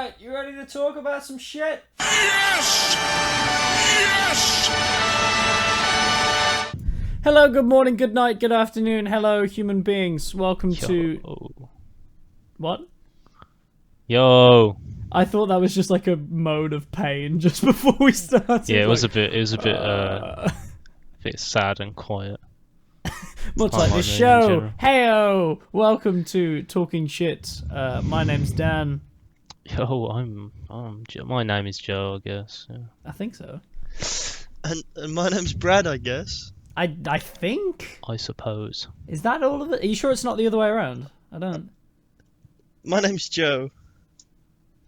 Right, you ready to talk about some shit? Yes! Yes! Hello, good morning, good night, good afternoon. Hello, human beings. Welcome to... Yo. What? Yo. I thought that was just like a moan of pain just before we started. Yeah, it was like, a bit sad and quiet. much quite like my this mood in show. general. Heyo! Welcome to Talking Shit. My name's Dan. Yo, my name is Joe, I guess. Yeah. I think so. And my name's Brad, I guess. I think? I suppose. Is that all of it? Are you sure it's not the other way around? I don't... My name's Joe.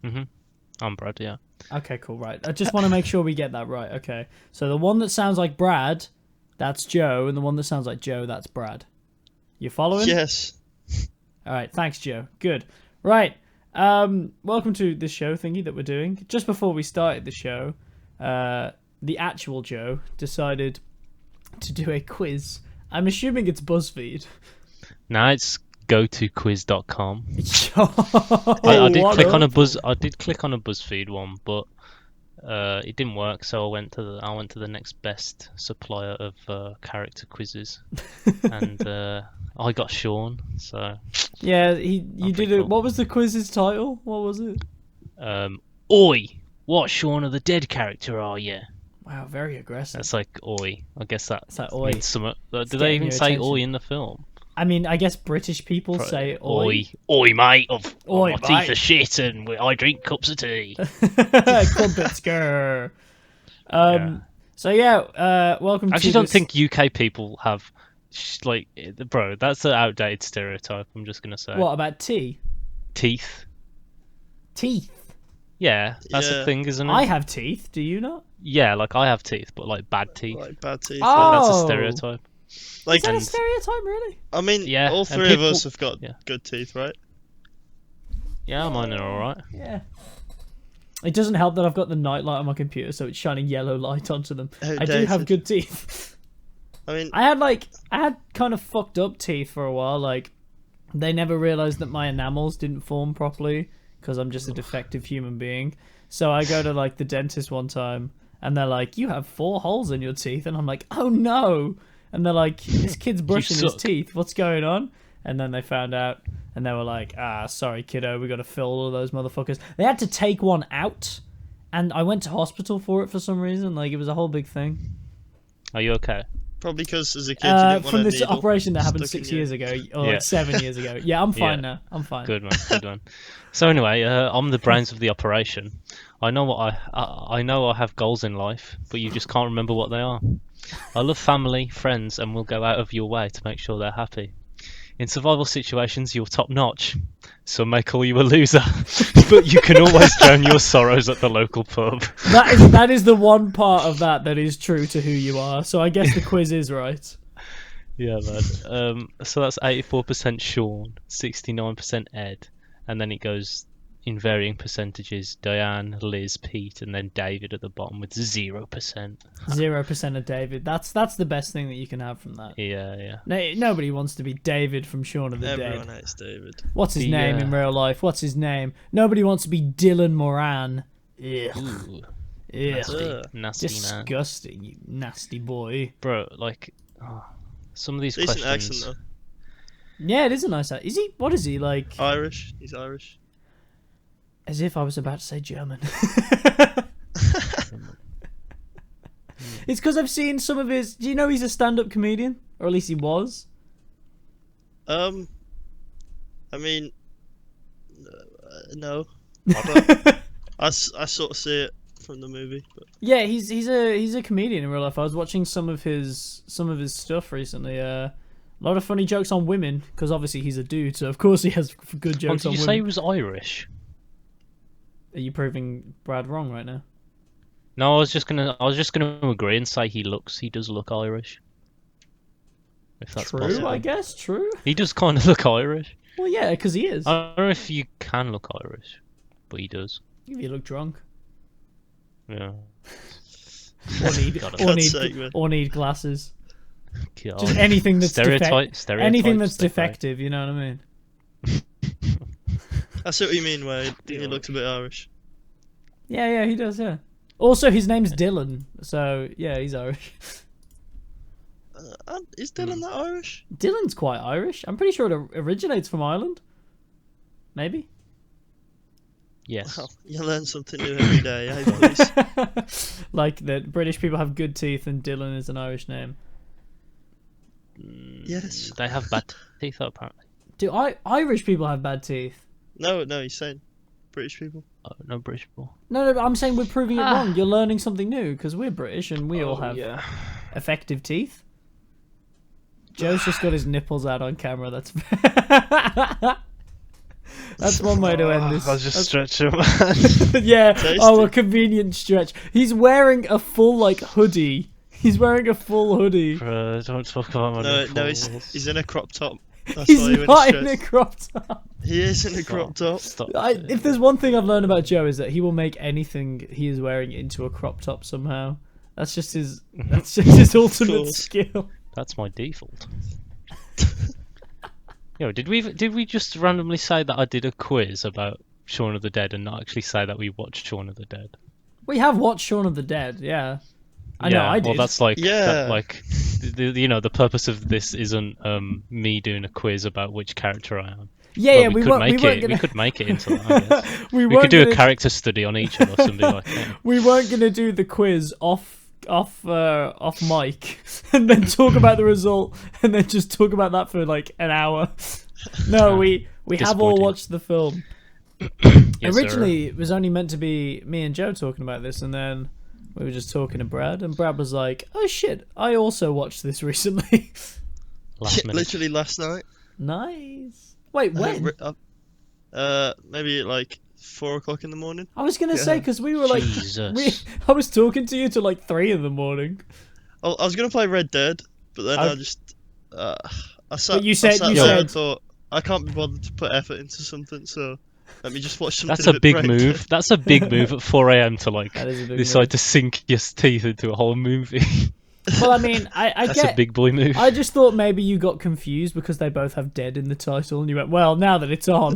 I'm Brad, yeah. Okay, cool, right. I just want to make sure we get that right. Okay. So the one that sounds like Brad, that's Joe, and the one that sounds like Joe, that's Brad. You following? Yes. Alright, thanks, Joe. Good. Right. Welcome to this show thingy that we're doing. Just before we started the show, the actual Joe decided to do a quiz. I'm assuming it's BuzzFeed. Now it's gotoquiz.com. Oh, I did what click on a up? BuzzFeed one, but it didn't work, so I went to the next best supplier of character quizzes, and I got Shaun. So Yeah, you did pretty it. cool. What was the quiz's title? What was it? Oi, what Shaun of the Dead character are you? Wow, very aggressive. That's like oi. I guess that It's like oi. means some. Do getting they even your say attention. oi in the film? I mean, I guess British people say oi. Oi, mate. Oi, My mate. teeth are shit, and I drink cups of tea. Crumpets, grr. Yeah. So yeah, welcome I to actually don't this... think UK people have, bro. That's an outdated stereotype. I'm just gonna say. What about tea? Teeth? Teeth. Yeah, that's Yeah. a thing, isn't it? I have teeth. Do you not? Yeah, like I have teeth, but like bad teeth. Like bad teeth. Oh. That's a stereotype. Like, Is that a And- stereotype, really? I mean, Yeah, all and three of people- us have got yeah. good teeth, right? Yeah, mine are alright. Yeah. It doesn't help that I've got the nightlight on my computer, so it's shining yellow light onto them. Oh, I do have David. good teeth. I mean, I had kind of fucked up teeth for a while. Like, they never realized that my enamels didn't form properly because I'm just a defective human being. So I go to like the dentist one time, and they're like, "You have 4 holes in your teeth," and I'm like, "Oh no!" And they're like, "This kid's brushing his suck. teeth. What's going on?" And then they found out, and they were like, "Ah, sorry, kiddo, we got to fill all of those motherfuckers." They had to take one out, and I went to hospital for it for some reason. Like, it was a whole big thing. Are you okay? probably because as a kid you didn't want From a this needle operation that happened stuck in 6 your- years ago, or Yeah. like 7 years ago. Yeah, I'm fine Yeah. now. I'm fine. Good one, good one. So anyway, I'm the brains of the operation. I know what I know. I have goals in life, but you just can't remember what they are. I love family, friends, and will go out of your way to make sure they're happy. In survival situations, you're top notch. Some may call you a loser, but you can always drown your sorrows at the local pub. That is the one part of that is true to who you are. So I guess the quiz is right. Yeah, man. So that's 84% Shaun, 69% Ed, and then it goes in varying percentages: Diane, Liz, Pete, and then David at the bottom with 0%. 0% of David. That's the best thing that you can have from that. Yeah. Nobody wants to be David from Shaun of the Everyone Dead. hates David. What's his The, name in real life? What's his name? Nobody wants to be Dylan Moran. Ugh. Ooh, Ugh. Ugh. nasty man. Disgusting, you nasty boy. Bro, like, some of these Decent questions. accent Yeah, it is a nice accent. Is he? What is he like? though. Irish. He's Irish. As if I was about to say German. It's because I've seen some of his... Do you know he's a stand-up comedian? Or at least he was. I mean, no. I sort of see it from the movie, but Yeah, he's a comedian in real life. I was watching some of his stuff recently. A lot of funny jokes on women, because obviously he's a dude, so of course he has good Oh, jokes did on you women. say he was Irish? Are you proving Brad wrong right now? No, I was just gonna agree and say he does look Irish. If that's True, possible. I guess. True. He does kind of look Irish. Well, yeah, because he is. I don't know if you can look Irish, but he does. If you look drunk. Yeah. Or need glasses. God. Just anything that's Stereotype. anything that's they're great. defective, you know what I mean? I see what you mean, Wade. He Dylan. looks a bit Irish. Yeah, he does. Yeah. Also, his name's Dylan, so yeah, he's Irish. Is Dylan that Irish? Dylan's quite Irish. I'm pretty sure it originates from Ireland. Maybe. Yes. Well, you learn something new every day, eh, boys? Like that British people have good teeth and Dylan is an Irish name. Yes. They have bad teeth, apparently. Do Irish people have bad teeth? No, he's saying British people. Oh, no British people. No, but I'm saying we're proving it wrong. You're learning something new because we're British and we all have Yeah. effective teeth. Joe's just got his nipples out on camera. That's that's one way to end this. I was just stretching, man. Yeah. Tasty. Oh, a convenient stretch. He's wearing a full hoodie. He's wearing a full hoodie. Bro, don't talk about my No, nipples. he's in a crop top. That's He's why he went not in a stretch. crop top. He is in a crop top. Stop. If there's one thing I've learned about Joe is that he will make anything he is wearing into a crop top somehow. That's just his. That's just his ultimate course. skill. That's my default. Yo, did we just randomly say that I did a quiz about Shaun of the Dead and not actually say that we watched Shaun of the Dead? We have watched Shaun of the Dead. Yeah. I know. I did. Well, that's like Yeah. the purpose of this isn't me doing a quiz about which character I am. Yeah, But yeah. we could make it into that. I guess. we We weren't could do a gonna- character study on each of us and be like, yeah. We weren't gonna do the quiz off mic and then talk about the result and then just talk about that for like an hour. No, we have all Disappointing. watched the film. Yes, sir. Originally, it was only meant to be me and Joe talking about this, and then we were just talking to Brad, and Brad was like, "Oh shit, I also watched this recently." Last minute. Literally last night. Nice. Wait, when? Maybe at like 4 o'clock in the morning. I was gonna say because we were like, Jesus. I was talking to you till like 3 in the morning. I was gonna play Red Dead, but then Oh. I just I sat. But you said- I sat you there said- and thought I can't be bothered to put effort into something, so let me just watch something. That's a bit big brain move. dead. That's a big move at 4 a.m. to like That is a big decide move. to sink your teeth into a whole movie. Well, I mean, I That's get. a big boy move. I just thought maybe you got confused because they both have dead in the title, and you went, well, now that it's on.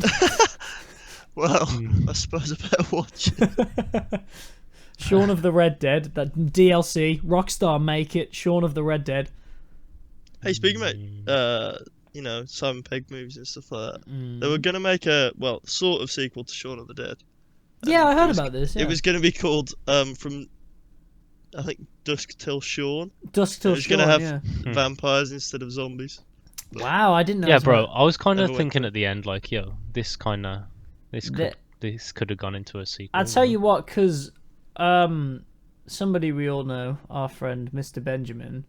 Well, Hmm. I suppose I better watch it. Shaun of the Red Dead, that DLC, Rockstar make it, Shaun of the Red Dead. Hey, speaking about Simon Pegg movies and stuff like that, they were gonna make a sort of sequel to Shaun of the Dead. Yeah, I It heard was- about this. Yeah. It was gonna be called from I think Dusk Till Shaun. Dusk Till It was Shaun, gonna have yeah. vampires instead of zombies. Wow, I didn't know. Yeah, as bro. well. I was kind of Never went thinking at the end, like, yo, this could have gone into a sequel. I'll tell you what, because somebody we all know, our friend Mr. Benjamin,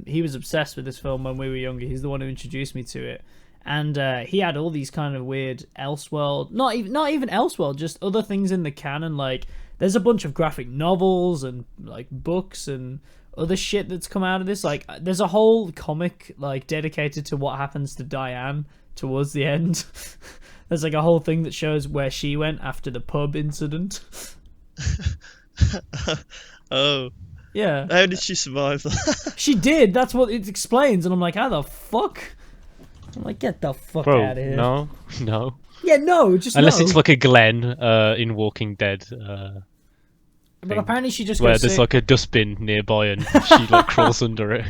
he was obsessed with this film when we were younger. He's the one who introduced me to it. And he had all these kind of weird Elseworld, not even Elseworld, just other things in the canon. Like, there's a bunch of graphic novels and like books and other shit that's come out of this. Like, there's a whole comic like dedicated to what happens to Diane towards the end. There's like a whole thing that shows where she went after the pub incident. Oh, Yeah, how did she survive that? she did. That's what it explains. And I'm like, how the fuck? I'm like, get the fuck Bro, out of here. no. Yeah, no, just Unless no. it's like a Glen in Walking Dead, But apparently she just where goes there's sick. like a dustbin nearby and she like crawls under it.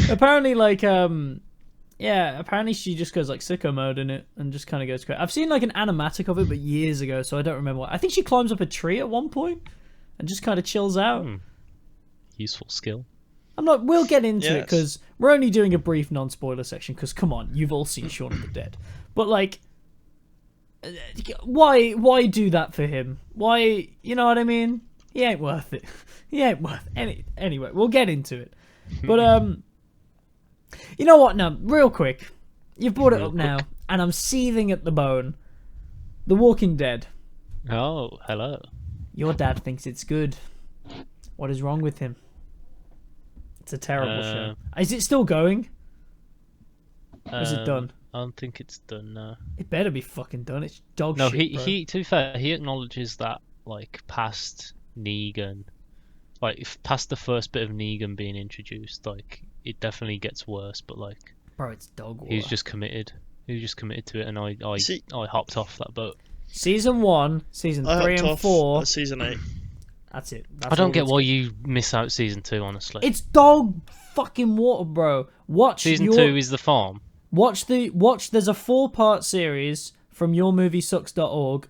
Apparently, like, yeah, apparently she just goes like sicko mode in it and just kind of goes crazy. I've seen like an animatic of it, but years ago, so I don't remember what. I think she climbs up a tree at one point and just kind of chills out. Useful skill. We'll get into it Yes. because we're only doing a brief non-spoiler section. Because come on, you've all seen Shaun of the Dead, but like, why do that for him? Why, you know what I mean? He ain't worth it. He ain't worth anyway. We'll get into it, but you know what? No, real quick, you've brought it up now, and I'm seething at the bone. The Walking Dead. Oh, hello. Your dad thinks it's good. What is wrong with him? It's a terrible show. Is it still going? Or is it done? I don't think it's done now. It better be fucking done. It's dog No, shit, bro. he to be fair, he acknowledges that like past Negan, like if past the first bit of Negan being introduced, like it definitely gets worse. But like Bro, it's dog water. he's just committed. He just committed to it, and I See- hopped off that boat. Season 1, season I 3 hopped and off 4. at season 8. That's it. I don't get why you miss out season 2. Honestly, It's dog fucking water, bro. Watch season 2 is the farm. Watch. There's a 4-part series from yourmoviesucks.org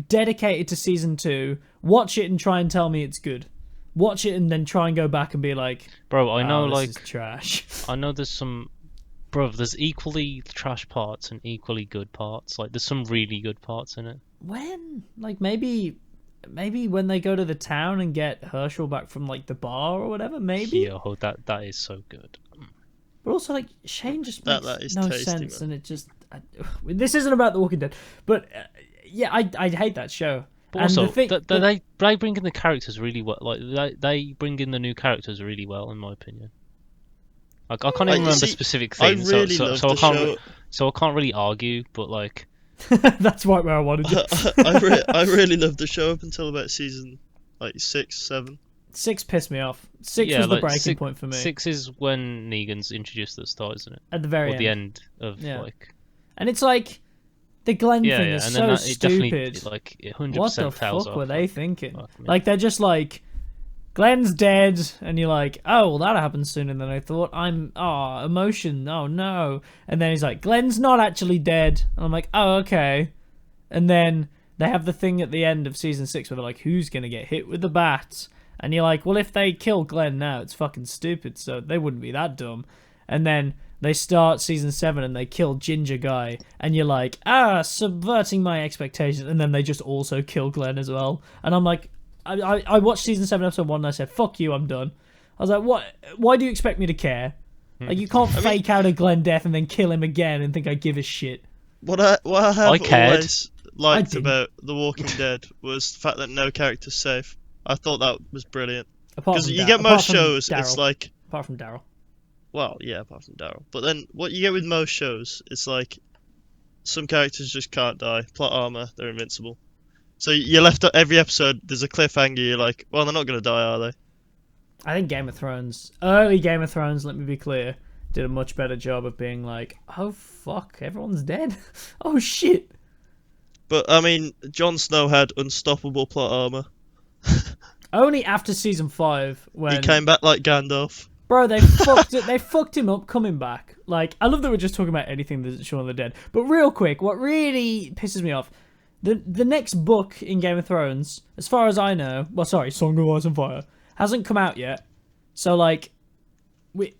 dedicated to season 2. Watch it and try and tell me it's good. Watch it and then try and go back and be like, Bro, I know, this like, is trash. I know there's some, bro, there's equally trash parts and equally good parts. Like, there's some really good parts in it. When? Like, maybe when they go to the town and get Herschel back from, like, the bar or whatever, maybe? Yo, that is so good. But also, like, Shane just That makes is no tasty, sense, man. and it just... this isn't about The Walking Dead, but, yeah, I hate that show. But And also, the thing, they bring in the characters really well. Like, they bring in the new characters really well, in my opinion. Like, I can't even remember specific things, I really love so I the can't show. so I can't really argue. But like, that's right where I wanted you. I really loved the show up until about season like 6, 7. 6 pissed me off. 6 yeah, was the like, breaking point for me. 6 is when Negan's introduced at the start, isn't it? At the very Or end. the end of Yeah. like. And it's like, the Glenn thing is and so then it stupid. definitely like it 100% What the tells fuck off, were they like, thinking? fuck me. Like, they're just like, Glenn's dead, and you're like, oh, well, that happened sooner than I thought. Emotion, oh no. And then he's like, Glenn's not actually dead. And I'm like, oh, okay. And then they have the thing at the end of season 6 where they're like, who's gonna get hit with the bat? And you're like, well, if they kill Glenn now, it's fucking stupid, so they wouldn't be that dumb. And then they start season 7 and they kill Ginger Guy, and you're like, subverting my expectations. And then they just also kill Glenn as well. And I'm like, I watched season 7 episode 1 and I said, fuck you, I'm done. I was like, what? Why do you expect me to care? Like, you can't fake out a Glenn death and then kill him again and think I give a shit. What I have cared. always liked didn't. about The Walking Dead was the fact that no character's safe. I thought that was brilliant. Apart Because from you get apart most from shows, Daryl. it's like, Apart from Daryl. well, yeah, apart from Daryl. But then what you get with most shows, it's like some characters just can't die. Plot armor, they're invincible. So you're left at every episode, there's a cliffhanger, you're like, well, they're not going to die, are they? I think Game of Thrones, early Game of Thrones, let me be clear, did a much better job of being like, oh fuck, everyone's dead? Oh shit. But, I mean, Jon Snow had unstoppable plot armor. Only after season 5 when... He came back like Gandalf. Bro, they fucked him up coming back. Like, I love that we're just talking about anything that's Shaun of the Dead. But real quick, what really pisses me off, the next book in Game of Thrones, as far as I know, Song of Ice and Fire, hasn't come out yet. So like, we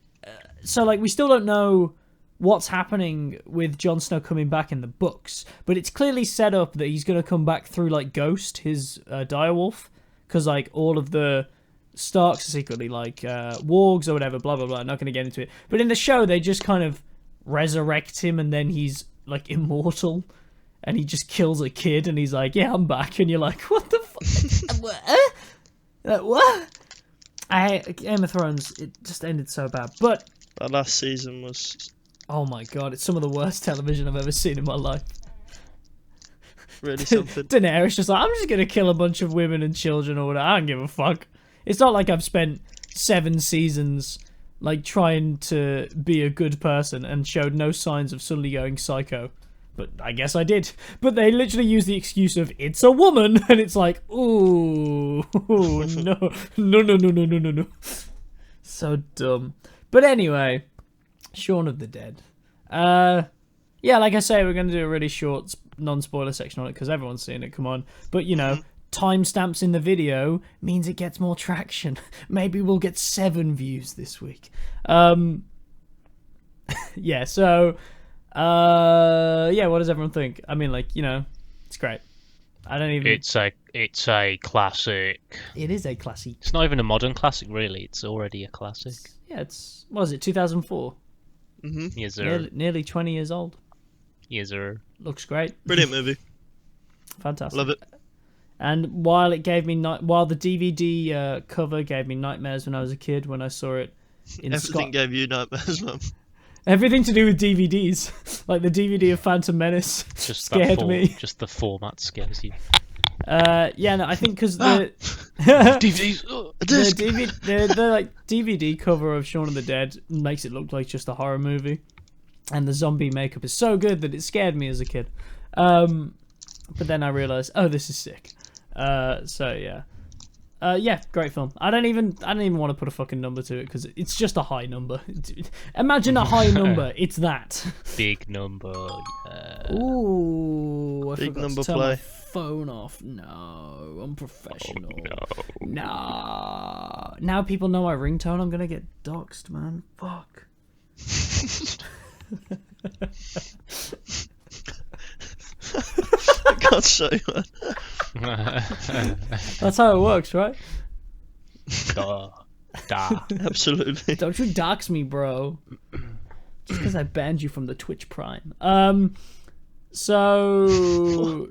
still don't know what's happening with Jon Snow coming back in the books. But it's clearly set up that he's going to come back through like Ghost, his direwolf, because like all of the Starks are secretly like wargs or whatever, blah blah blah. Not going to get into it. But in the show, they just kind of resurrect him, and then he's like immortal, and he just kills a kid, and he's like, "Yeah, I'm back," and you're like, "What the fuck? What?" Game of Thrones. It just ended so bad. But That last season was oh my god, it's some of the worst television I've ever seen in my life. really something. Daenerys just like, I'm just gonna kill a bunch of women and children or whatever. I don't give a fuck. It's not like I've spent 7 seasons like trying to be a good person and showed no signs of suddenly going psycho. But I guess I did. But they literally use the excuse of it's a woman, and it's like, ooh, no. So dumb. But anyway, Shaun of the Dead. Yeah, like I say, we're going to do a really short non-spoiler section on it because everyone's seen it, come on. But, you know, timestamps in the video means it gets more traction. Maybe we'll get 7 views this week. Yeah, so... yeah, what does everyone think? I mean, like, you know, it's great. I don't even... It's a classic. It is a classic. It's not even a modern classic, really. It's already a classic. Yeah, it's... What was it, 2004? Mm-hmm. Yes, sir. Nearly 20 years old. Yes, sir. Looks great. Brilliant movie. Fantastic. Love it. And while it gave me... While the DVD cover gave me nightmares when I was a kid, when I saw it in Everything gave you nightmares, man. Everything to do with DVDs. Like the DVD of Phantom Menace Just scared me. Just the format scares you. Yeah, no, I think because the DVDs. the like DVD cover of Shaun of the Dead makes it look like just a horror movie. and the zombie makeup is so good that it scared me as a kid. But then I realized, oh, this is sick. So yeah. Yeah, great film. I don't even want to put a fucking number to it because it's just a high number. Imagine a high number. It's that. Big number. Yeah. Ooh, I Big forgot number to turn play. my phone off. No, I'm professional. Oh, no. Nah. Now people know my ringtone. I'm gonna get doxxed, man. Fuck. I can't show you, man. That's how it works, right? Duh. Duh. Absolutely. Don't you dox me, bro. Just because I banned you from the Twitch Prime. So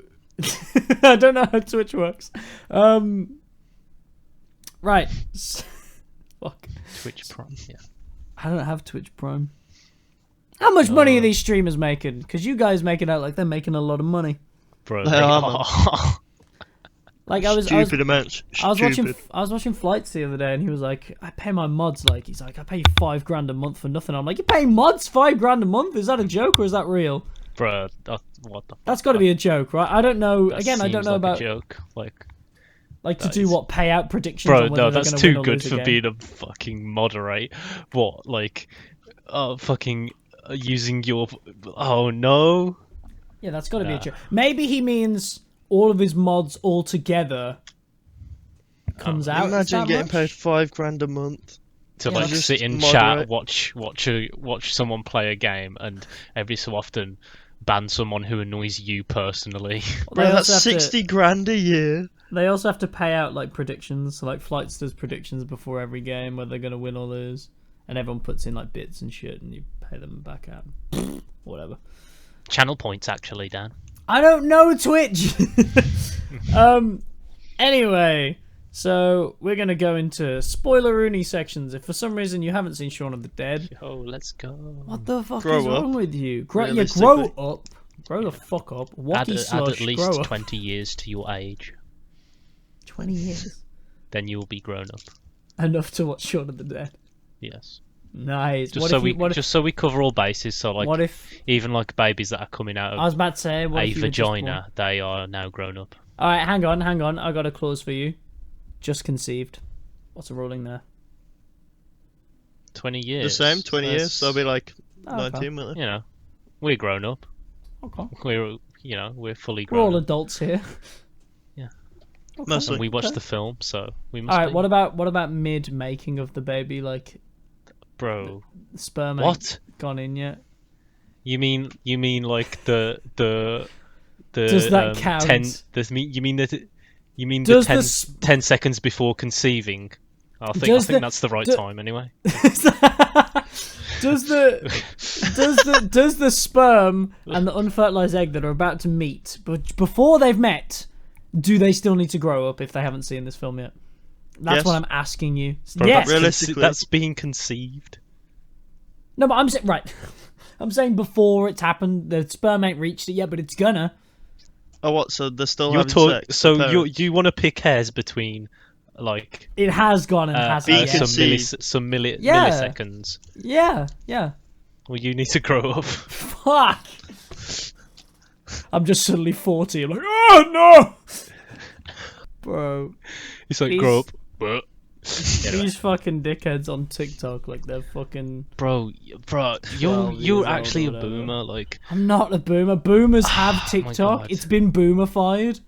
I don't know how Twitch works. Right. Fuck. Twitch Prime, yeah. I don't have Twitch Prime. How much money are these streamers making? Because you guys make it out like they're making a lot of money. Bro, They they are, are. Like I was amounts. I was watching Flights the other day, and he was like, "I pay my mods." Like he's like, "I pay you $5,000 a month for nothing." I'm like, "You pay mods $5,000 a month? Is that a joke or is that real?" Bro, what the That's got to be a joke, right? I don't know. That Again, I don't seems know like about a joke. Like, to that do is- what payout predictions. bro, on whether no, they're that's gonna too win or good lose a for game. being a fucking moderate. What, like, fucking using your. Oh no. Yeah, that's got to be a Nah. joke. Maybe he means all of his mods all together comes out. Is Imagine that getting much? paid $5,000 a month. To Yeah. like Just sit in moderate. chat, watch someone play a game, and every so often ban someone who annoys you personally. Bro, They that's also have to- $60,000 a year. They also have to pay out like predictions, so like Flights does predictions before every game whether they're gonna win or lose, and everyone puts in like bits and shit, and you pay them back out. Whatever. Channel points, actually, Dan. I don't know Twitch. Anyway, so we're gonna go into spoiler-rooney sections. If for some reason you haven't seen Shaun of the Dead, Oh, let's go. what the fuck Grow is up. wrong with you? Grow Realistically. up. Grow the fuck up. Add, Wacky add slush. at Grow least up. 20 years to your age, 20 years. then you will be grown up. Enough to watch Shaun of the Dead. Yes. Nice. Just What so if we you, what if, just so we cover all bases. So like what if even like babies that are coming out I of was about to say what a if you were just born- vagina, they are now grown up. All right, hang on. I got a clause for you. Just conceived. What's the ruling there? 20 years. The same, 20 years. That's- So they'll be like Oh, 19, won't they? You know, we're grown up. Okay. We're fully We're all grown up. adults here. Yeah. Okay. Mostly. And we watched Okay. the film, so we must. All right. be. What about mid making of the baby? Like Bro? the sperm ain't What? gone in yet? You mean like the Does that 10 count? you mean that you mean Does the 10, the sp- 10 seconds before conceiving? I think Does the- that's the right do- time anyway. does the sperm and the unfertilized egg that are about to meet, but before they've met, do they still need to grow up if they haven't seen this film yet? That's Yes. what I'm asking you. Bro, Yes. Realistically. that's being conceived. No, but I'm saying right. I'm saying before it's happened, the sperm ain't reached it yet, but it's gonna. Oh, what? So they're still You're having talking. sex? So the parents? you want to pick hairs between like It has gone and hasn't being yet. conceived. some Yeah. milliseconds. Yeah. Well, you need to grow up. Fuck. I'm just suddenly 40. I'm like, oh no, bro. It's like These- grow up. But These fucking dickheads on TikTok, like they're fucking. bro, 12 you're years actually a old or whatever. boomer. Like, I'm not a boomer. Boomers have my TikTok. God. It's been boomerified.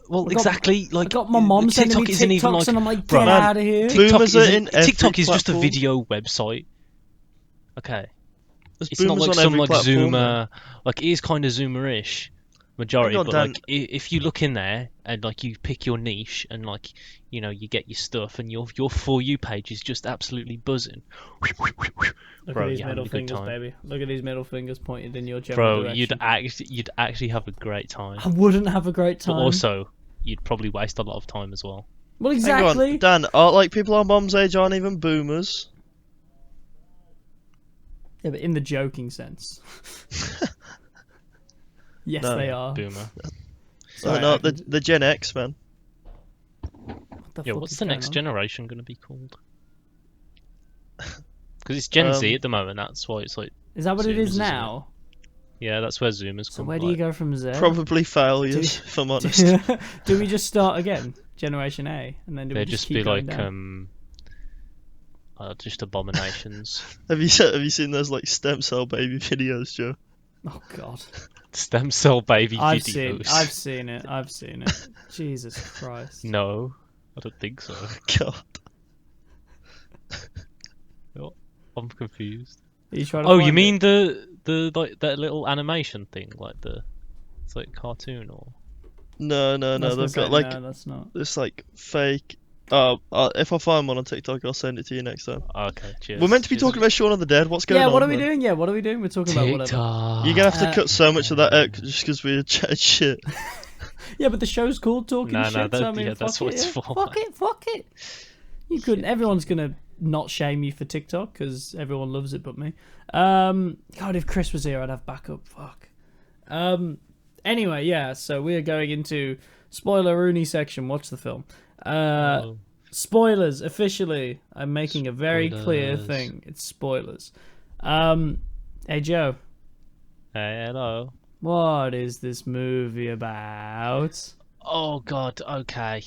well, got- exactly. I Like, got my mom sending me TikTok isn't even TikToks, like. and I'm like, Bro, get man, out of here. Boomers TikTok are isn't- in every TikTok is just a platform. video website. Okay. There's It's not boomers like on some every like platform, man. Zoomer, like it is kind of Zoomerish majority, Hang on, but Dan. like if you look in there and like you pick your niche and like you know you get your stuff and your For You page is just absolutely buzzing. Look Bro, at these you're having middle a good fingers, time. baby. Look at these middle fingers pointed in your general Bro, you'd direction. actually have a great time, I wouldn't have a great but time. also you'd probably waste a lot of time as well. well, Hang exactly. on, Dan, are like people our mom's age aren't even boomers? Yeah, but in the joking sense. Yes, No. they are. Boomer. So Sorry, no, I can- the Gen X, man. What the Yeah, fuck what's is the going next on? generation going to be called? Because it's Gen Z Um, at the moment. That's why it's like Is that what it Zoomers, is isn't it? now? Yeah, that's where Zoomers So come. where do you go from Z? Probably failures, if I'm honest. Do we just start again, Generation A, and then do we They'd just just keep be going like down? just abominations. Have you seen those like stem cell baby videos, Joe? Oh God. Stem cell baby I've videos. seen it. I've seen it. Jesus Christ. No, I don't think so. God. Oh, I'm confused. Are you trying to Oh, you find mean it? the like that little animation thing, like it's like cartoon or? No, I was gonna they've say, got like no, that's not. this like fake. If I find one on TikTok, I'll send it to you next time. Okay, cheers. We're meant to be cheers. talking about Shaun of the Dead. What's going Yeah, on? what are we man? doing? Yeah, what are we doing? We're talking about whatever. TikTok. You're gonna have to cut so much of that out Uh, just because we're chatting shit. Yeah, but the show's called Talking No, Shit. So I mean, that's fuck what it, it's yeah. for. Fuck it. You couldn't. Everyone's gonna not shame you for TikTok because everyone loves it, but me. God, if Chris was here, I'd have backup. Fuck. Anyway, yeah. So we are going into spoiler-rooney section. Watch the film. Oh, Spoilers officially. I'm making a very clear Spoilers. thing. It's spoilers. Hey Joe, hey, hello. what is this movie about? Oh God. Okay.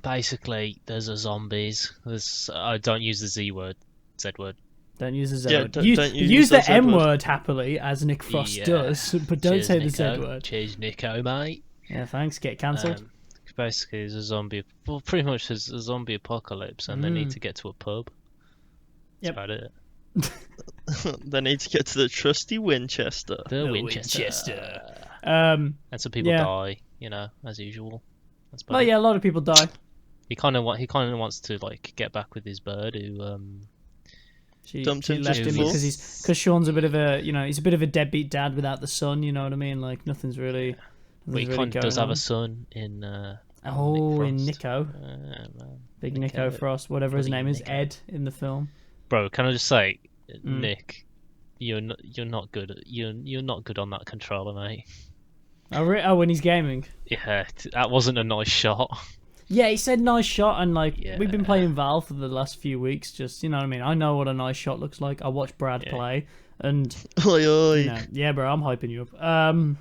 Basically, there's a zombies. I don't use the Z word. Don't use the Z Yeah, word. don't Use the that Z M word. word happily, as Nick Frost Yeah. does, but don't Cheers, say the Z Nico. word. Cheers, Nico, mate. Yeah, thanks. Get cancelled. Basically, there's a zombie. Well, pretty much there's a zombie apocalypse, and they need to get to a pub. That's Yep. about it. They need to get to the trusty Winchester. The The Winchester. Winchester. And some people Yeah. die, as usual. That's about Well, it. yeah, a lot of people die. He kind of wants to like get back with his bird who She Dumped him left just him before. because Sean's a bit of a he's a bit of a deadbeat dad without the son. You know what I mean? Like nothing's really. well, he nothing's really kind of going does have on. a son in Oh, in Frost. Nico, Man. big Nico Frost, whatever his bloody name is, Nico. Ed in the film. Bro, can I just say, Mm. Nick, you're not good. You're not good on that controller, mate. Oh, when he's gaming. Yeah, that wasn't a nice shot. Yeah, he said nice shot, and like we've been Yeah. playing Valve for the last few weeks. Just you know what I mean. I know what a nice shot looks like. I watch Brad Yeah. play, and Oi, oi. you know, yeah, bro, I'm hyping you up.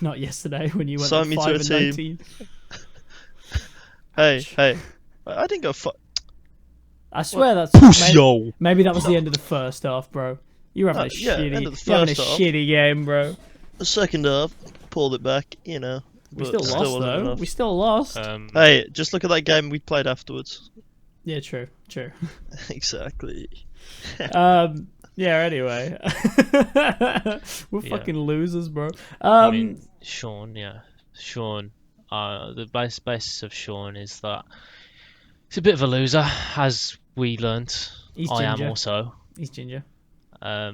Not yesterday when you went Sign like me to 5 a and team. 19. Hey. I didn't go I swear that's maybe that was the end of the first half, bro. You were having a yeah, end shitty, of the you're having a first half. shitty game, bro. The second half, pulled it back, We but still lost wasn't though. enough. We still lost. Hey, just look at that game we played afterwards. Yeah, true. Exactly. Yeah. Anyway, we're Yeah. fucking losers, bro. I mean, Shaun. The basis of Shaun is that he's a bit of a loser, as we learnt. He's I am ginger. also. He's ginger. Yeah,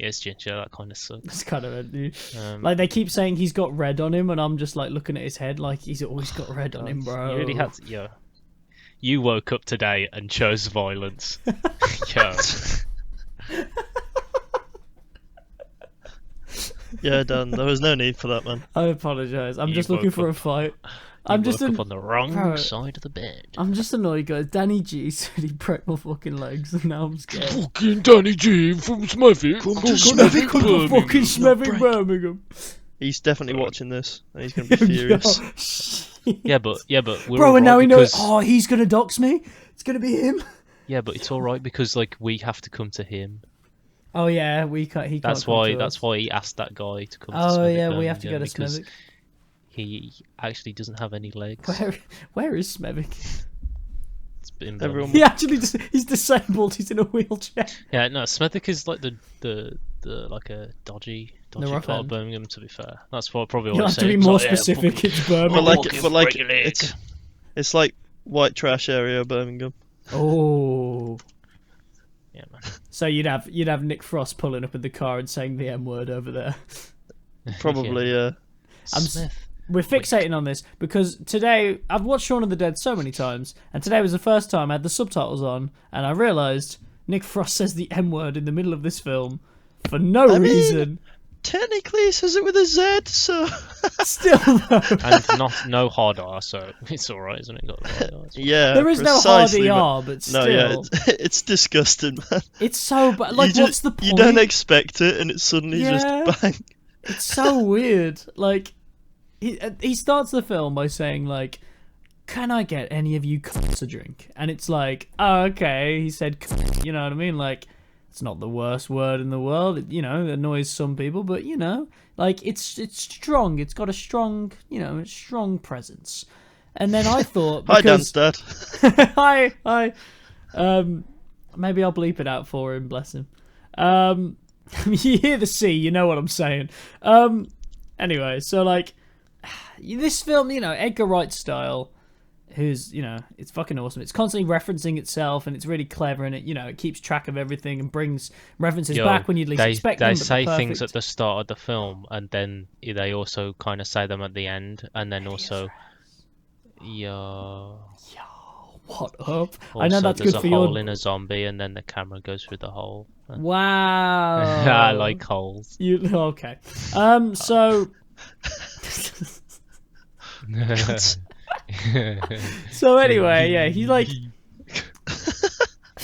it's ginger. That kind of sucks. It's kind of a, Um, like they keep saying he's got red on him, and I'm just like looking at his head, like he's always got red on him, bro. You really had to, yeah. You woke up today and chose violence. Yo. Yeah, Dan, there was no need for that, man. I apologize. I'm You just looking woke for a up- fight. You I'm just woke up on the wrong Bro. side of the bed. I'm just annoyed, guys. Danny G said he broke my fucking legs, and now I'm scared. Fucking Danny G from Smurfy. Come to Smurfy, Come to fucking Smething Birmingham. He's definitely watching this, and he's going to be furious. Yeah, but we're Bro, and now he alright knows. because Oh, he's gonna dox me. It's gonna be him. yeah, but it's all right because like we have to come to him. Oh yeah, we can't. He can't. That's come why. to That's us. why he asked that guy to come. to Oh Smethwick, yeah, we have to go Birmingham, to because Smethwick. He actually doesn't have any legs. Where is Smethwick? It's in Everyone- He actually he's disabled. He's in a wheelchair. Yeah, no, Smethwick is like the like a dodgy rough part end. of Birmingham. To be fair, that's what probably. You'll what have to be more specific. It's Birmingham. But like, it's like white trash area, Birmingham. Oh. Yeah, man. So you'd have Nick Frost pulling up in the car and saying the M word over there. Probably, yeah. Smith. We're fixating on this because today I've watched Shaun of the Dead so many times, and today was the first time I had the subtitles on, and I realised Nick Frost says the M word in the middle of this film for no reason. technically he says it with a Z, so Still though. And no hard R, so it's alright, isn't it? Got the hard R, yeah. There is no hard precisely, ER, but still. No, yeah, it's disgusting, man. It's so bad. Like, what's the point? You don't expect it, and it's suddenly Yeah. just bang. It's so weird. Like, he starts the film by saying, like, can I get any of you cunts a drink? And it's like, oh, okay. He said, cunt, you know what I mean? Like, it's not the worst word in the world. It, it annoys some people, but, like, it's strong. It's got a strong, strong presence. And then I thought, Hi, Dan's dad. hi. Maybe I'll bleep it out for him, bless him. You hear the C, you know what I'm saying. Anyway, so like this film, Edgar Wright style, who's, it's fucking awesome. It's constantly referencing itself, and it's really clever, and it keeps track of everything and brings references back when you'd least expect them. They but say they're things perfect. at the start of the film, and then they also kind of say them at the end, and then also, yeah. What up? I Also, know that's there's good a for hole your. in a zombie, and then the camera goes through the hole. Wow. I like holes. You okay? So. So anyway, yeah, he like.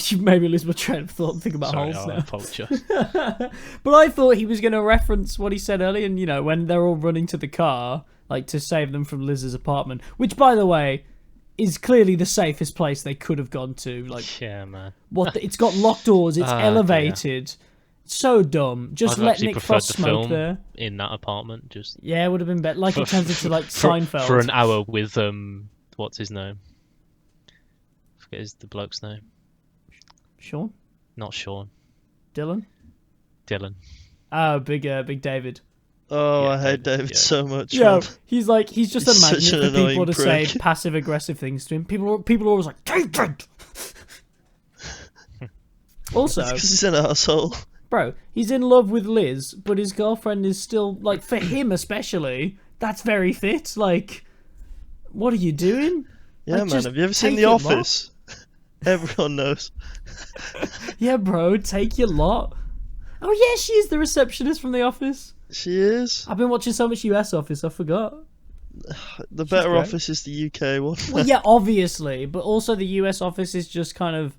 You made me lose my train of thought and think about Sorry, holes I now. apologise. But I thought he was going to reference what he said earlier, and when they're all running to the car, like to save them from Liz's apartment, which, by the way, is clearly the safest place they could have gone to. Like, Yeah, man. it's got locked doors, it's Ah, elevated. So dumb. Just I'd let actually Nick preferred Frost the smoke film there. in that apartment, just Yeah, it would have been better. Like, it turns into like for, Seinfeld. for an hour with what's his name? I forget the bloke's name. Sean, Not Shaun. Dylan. Dylan. Oh, big David. Oh, Yeah, I hate David, David yeah. so much. Yeah, Man. he's just He's a such magnet an for people annoying to say prick. passive aggressive things to him. People are always like, David. Also, Because he's an asshole. bro, he's in love with Liz, but his girlfriend is still like, for him especially, that's very fit. Like, what are you doing? Yeah, Like, man. just Have you ever seen take The your lot. Office? Everyone knows. Yeah, bro, take your lot. Oh yeah, she is the receptionist from The Office. She is. I've been watching so much US Office, I forgot. The better great. Office is the UK one. Well, yeah, obviously, but also the US Office is just kind of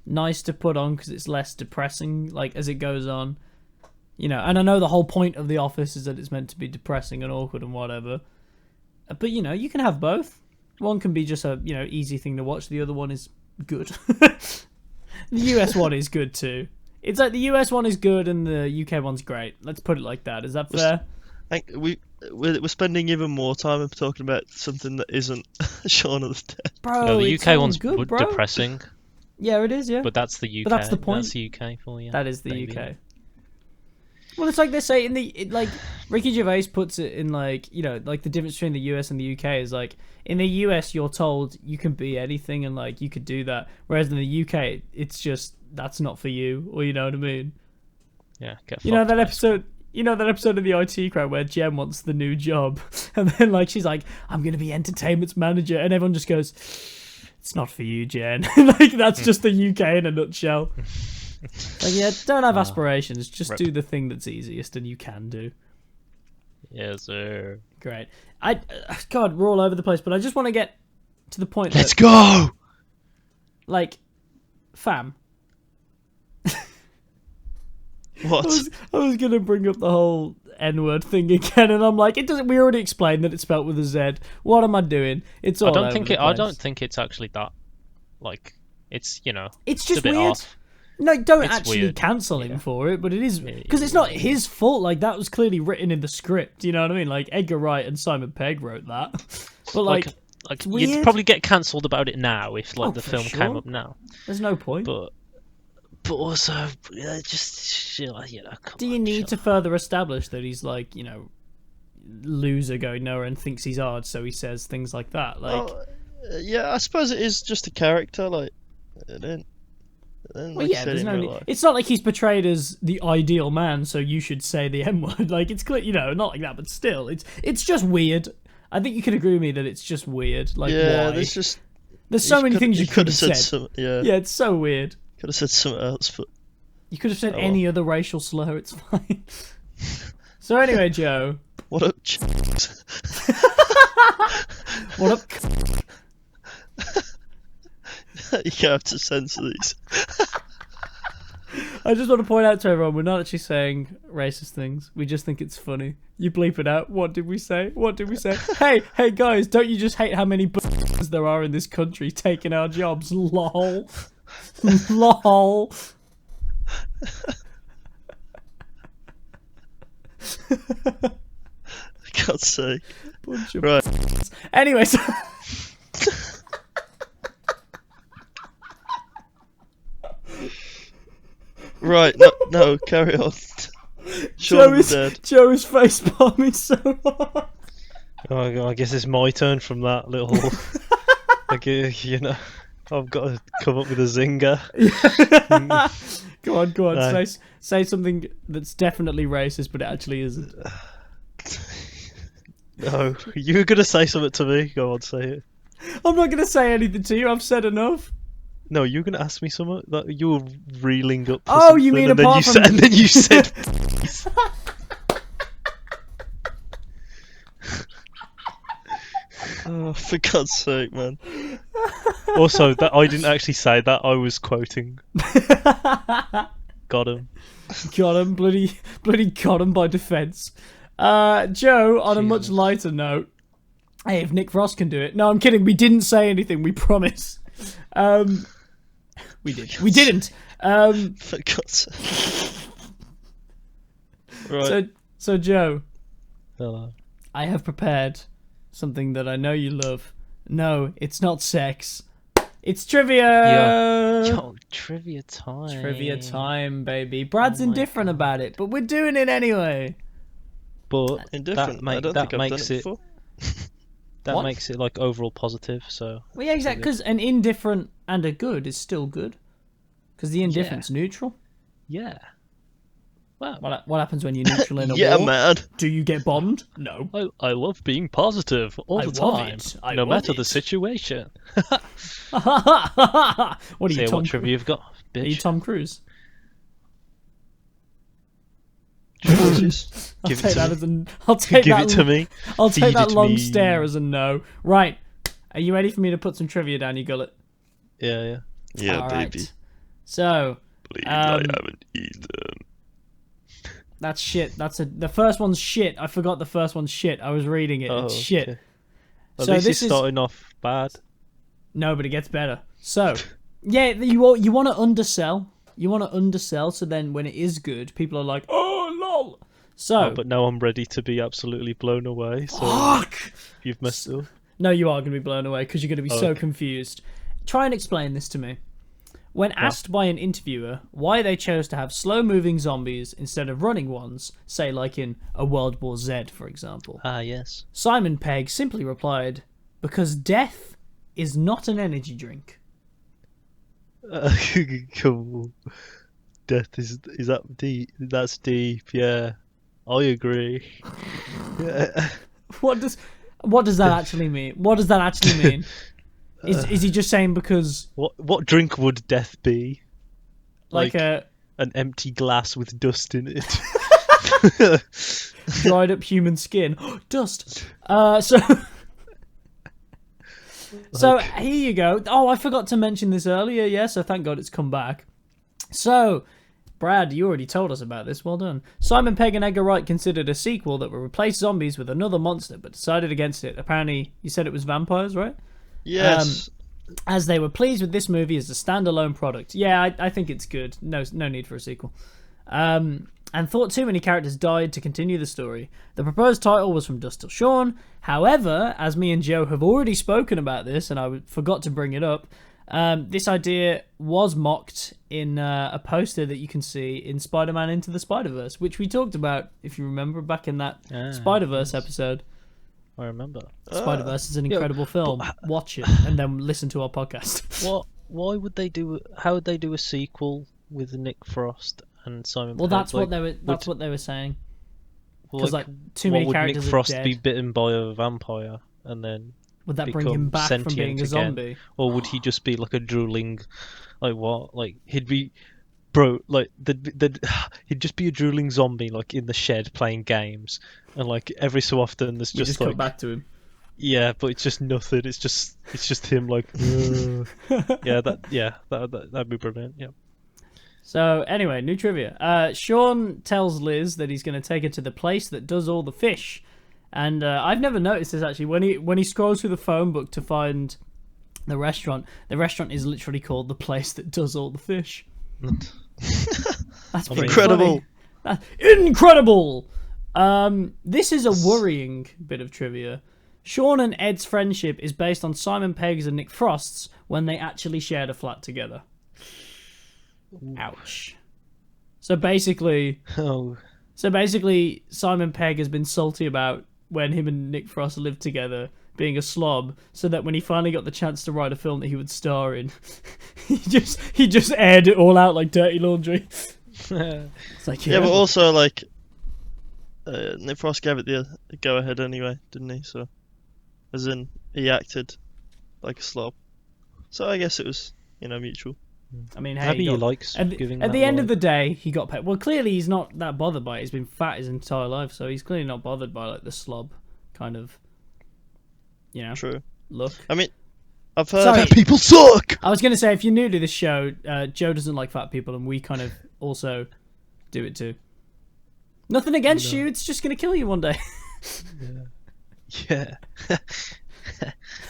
nice to put on because it's less depressing, like, as it goes on. And I know the whole point of The Office is that it's meant to be depressing and awkward and whatever. But, you can have both. One can be just a, easy thing to watch. The other one is good. The US one is good too. It's like the US one is good and the UK one's great. Let's put it like that. Is that fair? I think we're spending even more time talking about something that isn't Shaun of the Dead. Bro, No, the it's UK all one's good, bro. depressing, Yeah, it is, yeah. but that's the UK. But that's the point. That's the UK for you. That is the baby. UK. Well, it's like they say like Ricky Gervais puts it in like like the difference between the US and the UK is like in the US you're told you can be anything and like you could do that, whereas in the UK it's just that's not for you, or you know what I mean. Yeah, get You know fucked, that mate. episode. You know that episode of the IT Crowd where Jem wants the new job, and then like she's like, "I'm gonna be entertainment's manager," and everyone just goes, "It's not for you, Jen." Like that's just the UK in a nutshell. Like, yeah, don't have aspirations. Just rip. do the thing that's easiest and you can do. Yes, sir. Great. God, we're all over the place, but I just want to get to the point. Let's that, go! like, fam. What? I was gonna bring up the whole N-word thing again, and I'm like, it doesn't. We already explained that it's spelled with a Z. What am I doing? It's all. I don't over think the it. I place. don't think it's actually that. Like, it's It's a just bit weird. off. No, don't It's actually weird. cancel him Yeah. for it, but it is because it's not his fault. Like that was clearly written in the script. You know what I mean? Like Edgar Wright and Simon Pegg wrote that. But like Like weird. you'd probably get cancelled about it now if Oh, the for film sure. came up now. there's no point. But also, just come Do you on, need shut to up. further establish that he's like loser going nowhere and thinks he's hard, so he says things like that? Like, Well, yeah, I suppose it is just a character. Like, it ain't well, like yeah, said there's in no. real Need. life. It's not like he's portrayed as the ideal man, so you should say the M word. Like, it's clear, not like that, but still, it's just weird. I think you can agree with me that it's just weird. Like, Yeah, why? there's so many things you could have said. Yeah, Yeah, it's so weird. could have said something else, but You could have said Oh, well. any other racial slur. It's fine. So anyway, Joe. What up, What up? You have to censor these. I just want to point out to everyone, we're not actually saying racist things. We just think it's funny. You bleep it out. What did we say? What did we say? Hey guys, don't you just hate how many there are in this country taking our jobs? Lol. Lol. For God's sake. Bunch of Right. Anyway, so... Right, no, carry on. Shaun is dead. Joe is face palming so hard. Oh, I guess it's my turn from that little. Like, you know, I've got to come up with a zinger. Go on. No. Say something that's definitely racist, but it actually isn't. No, you were gonna say something to me. Go on, say it. I'm not going to say anything to you. I've said enough. No, you were gonna ask me something. That you were reeling up. For Oh, you something, mean and then apart you from- said, and then you said. Oh, for God's sake, man. Also, that I didn't actually say that. I was quoting. Got him. Got him. Bloody got him by defence. Joe, on a much Jesus. lighter note. Hey, if Nick Frost can do it. No, I'm kidding. We didn't say anything. We promise. We did. We didn't. For God's sake. Right. So Joe, Hello. I have prepared something that I know you love. No, it's not sex. It's trivia. Yo, trivia time. Trivia time, baby. Brad's Oh my indifferent God. about it, but we're doing it anyway. But Indifferent. I don't think I've done it before. that What? makes it like overall positive. So Well, yeah, exactly. Because an indifferent and a good is still good. Because the indifferent's neutral. yeah. Well, What happens when you're neutral in a Yeah, war? man. Do you get bombed? No. I love being positive all I the love time, it. I no love matter the it. situation. What are Say you, Tom? what trivia you've got, Are you bitch. Tom Cruise? Jesus. I'll Give it take to that me. as an. I'll take Give that. it to me. I'll Feed take it that to long me. stare as a no. Right. Are you ready for me to put some trivia down your gullet? Yeah. Yeah, All baby. right. So Please, Um, I haven't eaten. that's shit. The first one's shit. I forgot the first one's shit. I was reading it. Oh, It's shit. okay. At So least this it's starting off bad. No, but it gets better. So, yeah, you want to undersell. You want to undersell, so then when it is good, people are like, "Oh, lol." So, Oh, but now I'm ready to be absolutely blown away. So fuck. you've messed up. No, you are going to be blown away because you're going to be so Okay. confused. Try and explain this to me. When asked by an interviewer why they chose to have slow-moving zombies instead of running ones, say like in a World War Z, for example, Ah, yes. Simon Pegg simply replied, "Because death is not an energy drink." Cool. Death is that deep? That's deep. Yeah, I agree. Yeah. What does that actually mean? What does that actually mean? Is he just saying because What drink would death be? like a An empty glass with dust in it. dried up human skin? Dust. So here you go. Oh, I forgot to mention this earlier. Yeah, so thank God it's come back. So, Brad, you already told us about this. Well done. Simon Pegg and Edgar Wright considered a sequel that would replace zombies with another monster, but decided against it. Apparently, you said it was vampires, right? Yes. As they were pleased with this movie as a standalone product. Yeah, I think it's good. No need for a sequel. And thought too many characters died to continue the story. The proposed title was From Dusk Till Shaun. However, as me and Joe have already spoken about this, and I forgot to bring it up, this idea was mocked in a poster that you can see in Spider-Man Into the Spider-Verse, which we talked about, if you remember, back in that Spider-Verse episode. I remember. Spider-Verse is an incredible film. Watch it, and then listen to our podcast. Why would they do? How would they do a sequel with Nick Frost and Simon? Well, Pegg? that's what they were. That's what they were saying. Well, Because too many would characters Nick Frost are dead. be bitten by a vampire and then Would that bring become him back from sentient being a again? zombie? Or would he just be like a drooling, like what? Like he'd be Bro, like he'd just be a drooling zombie, like in the shed playing games, and like every so often there's We just just like cut back to him. yeah, but it's just nothing. It's just him like that'd be brilliant. Yeah. So anyway, new trivia. Sean tells Liz that he's going to take her to the place that does all the fish, and I've never noticed this actually. When he scrolls through the phone book to find the restaurant is literally called the place that does all the fish. That's pretty Incredible. funny. Incredible. This is a worrying bit of trivia. Sean and Ed's friendship is based on Simon Pegg's and Nick Frost's when they actually shared a flat together. Ouch. So basically, Simon Pegg has been salty about when him and Nick Frost lived together, being a slob, so that when he finally got the chance to write a film that he would star in, he just aired it all out like dirty laundry. It's like, Yeah, but also like Nick Frost gave it the go ahead anyway, didn't he? So, as in he acted like a slob. So I guess it was, mutual. I mean, hey, Maybe he likes giving. At the end of the day, he got paid. Well, clearly he's not that bothered by it. He's been fat his entire life, so he's clearly not bothered by like the slob kind of, True. look. I mean, I've heard Sorry. people suck. I was going to say, if you're new to this show, Joe doesn't like fat people, and we kind of also do it too. Nothing against you, it's just going to kill you one day. Yeah.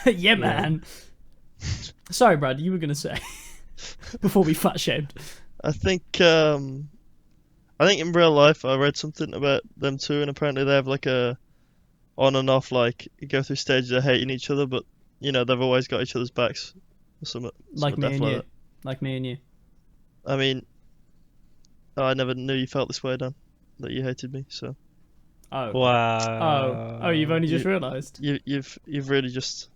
Yeah, man. Sorry, Brad, you were going to say before we fat shamed. I think in real life I read something about them too, and apparently they have like a on and off, like you go through stages of hating each other, but they've always got each other's backs. Like me and you. Like me and you. I mean, I never knew you felt this way, Dan. That you hated me. So. Oh. Wow. Oh, you've only just realised. You've really just.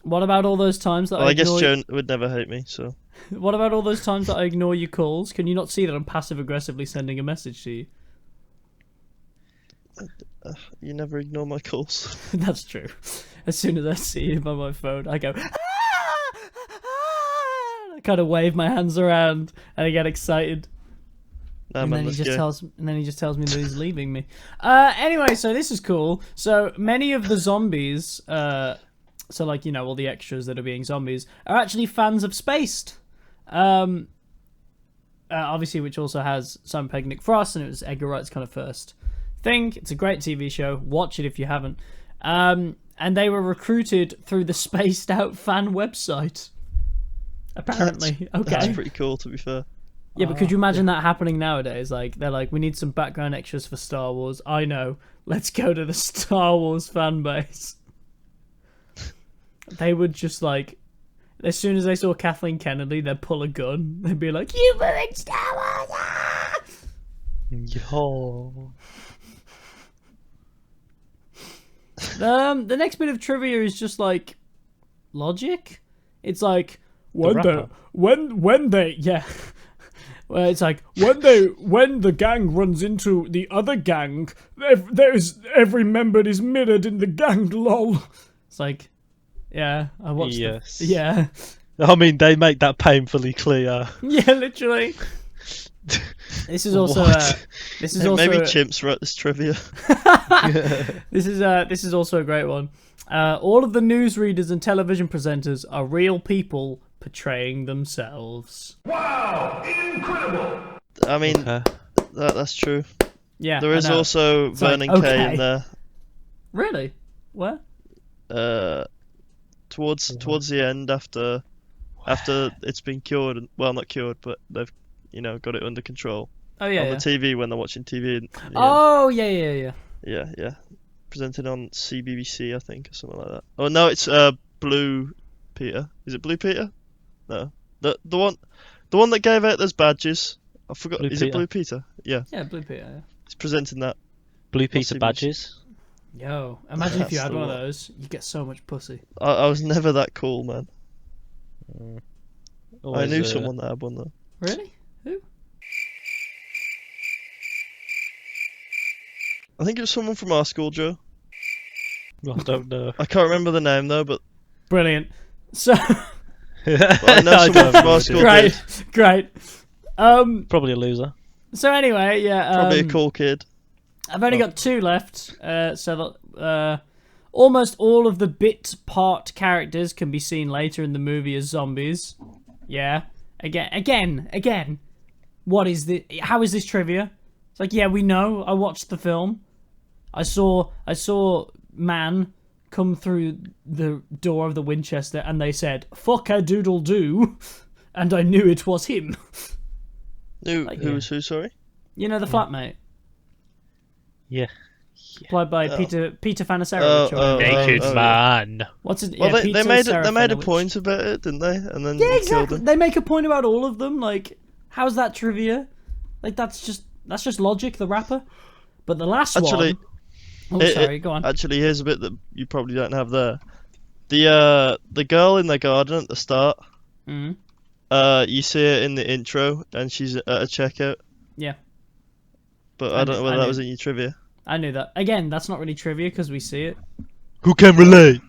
What about all those times that Well, I guess ignore... Joan would never hate me, so. What about all those times that I ignore your calls? Can you not see that I'm passive-aggressively sending a message to you? You never ignore my calls. That's true. As soon as I see him on my phone, I go... I kind of wave my hands around, and I get excited. Nah, And man, then he let's just go. tells me that he's leaving me. Anyway, so this is cool. So many of the zombies... So, like, all the extras that are being zombies are actually fans of Spaced. Obviously, which also has Simon Pegg, Nick Frost, and it was Edgar Wright's kind of first thing. It's a great TV show. Watch it if you haven't. And they were recruited through the Spaced Out fan website. Apparently. That's Okay. pretty cool, to be fair. Yeah, but could you imagine that happening nowadays? Like, they're like, we need some background extras for Star Wars. I know. Let's go to the Star Wars fan base. They would just, like, as soon as they saw Kathleen Kennedy, they'd pull a gun. They'd be like, you ruined Star Wars! Ah! Yo. The next bit of trivia is just, like, logic. It's like, when they, yeah. Well, it's like, when the gang runs into the other gang, every member is mirrored in the gang, lol. It's like, yeah, I watched Yes. Yeah. I mean, they make that painfully clear. Yeah, literally. This is also What? this is Hey, also maybe chimps wrote this trivia. this is also a great one. All of the newsreaders and television presenters are real people portraying themselves. Wow! Incredible! I mean, Okay. that's true. Yeah. There I is know. also It's like, Vernon okay. Kay in there. Really? Where? Towards the end, after it's been cured, well, not cured, but they've got it under control Oh yeah. on Yeah. the TV when they're watching TV. Oh yeah. Yeah. Presented on CBBC, I think, or something like that. Oh no, it's Blue Peter. Is it Blue Peter? No, the one that gave out those badges. I forgot. Blue Is it Peter. Blue Peter? Yeah, Yeah, Blue Peter. Yeah. he's presenting that. Blue Peter CBBC. badges. Yo, imagine if you That's had the one of one. those. You get so much pussy. I was never that cool, man. I Always, knew someone that had one though. Really? Who? I think it was someone from our school, Joe. I don't know. I can't remember the name though, but Brilliant. So I know someone from our school. great. Probably a loser. So anyway, yeah. Probably a cool kid. I've only got 2 left. Almost all of the bit part characters can be seen later in the movie as zombies. Yeah. Again. What is this? How is this trivia? It's like, yeah, we know. I watched the film. I saw man come through the door of the Winchester, and they said, "Fuck a doodle do," and I knew it was him. Who was who? Sorry. You know, the flatmate, Yeah. played by Peter Fanasarowicz. Naked man. What's his? Well, yeah, they Peter made a Serafinowicz. point about it, didn't they? And then Yeah, they killed exactly. him. They make a point about all of them. Like, how's that trivia? Like, that's just Logic, the rapper. But the last Actually, one. Oh, sorry. Go on. Actually, here's a bit that you probably don't have there. The girl in the garden at the start. Mhm. You see her in the intro, and she's at a checkout. Yeah. But I I don't know knew- whether I that knew. was in your trivia. I knew that. Again, that's not really trivia because we see it. Who can relate?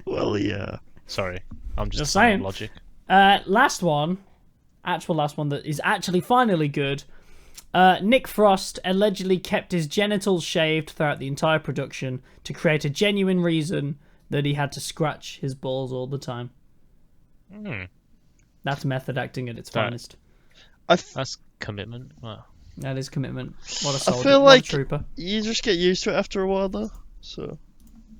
Well, yeah. Sorry, I'm just Just saying. Logic. Last one that is actually finally good. Nick Frost allegedly kept his genitals shaved throughout the entire production to create a genuine reason that he had to scratch his balls all the time. That's method acting at its finest. That's commitment. Wow. That is commitment. What a soldier. feel what a like trooper. You just get used to it after a while, though. So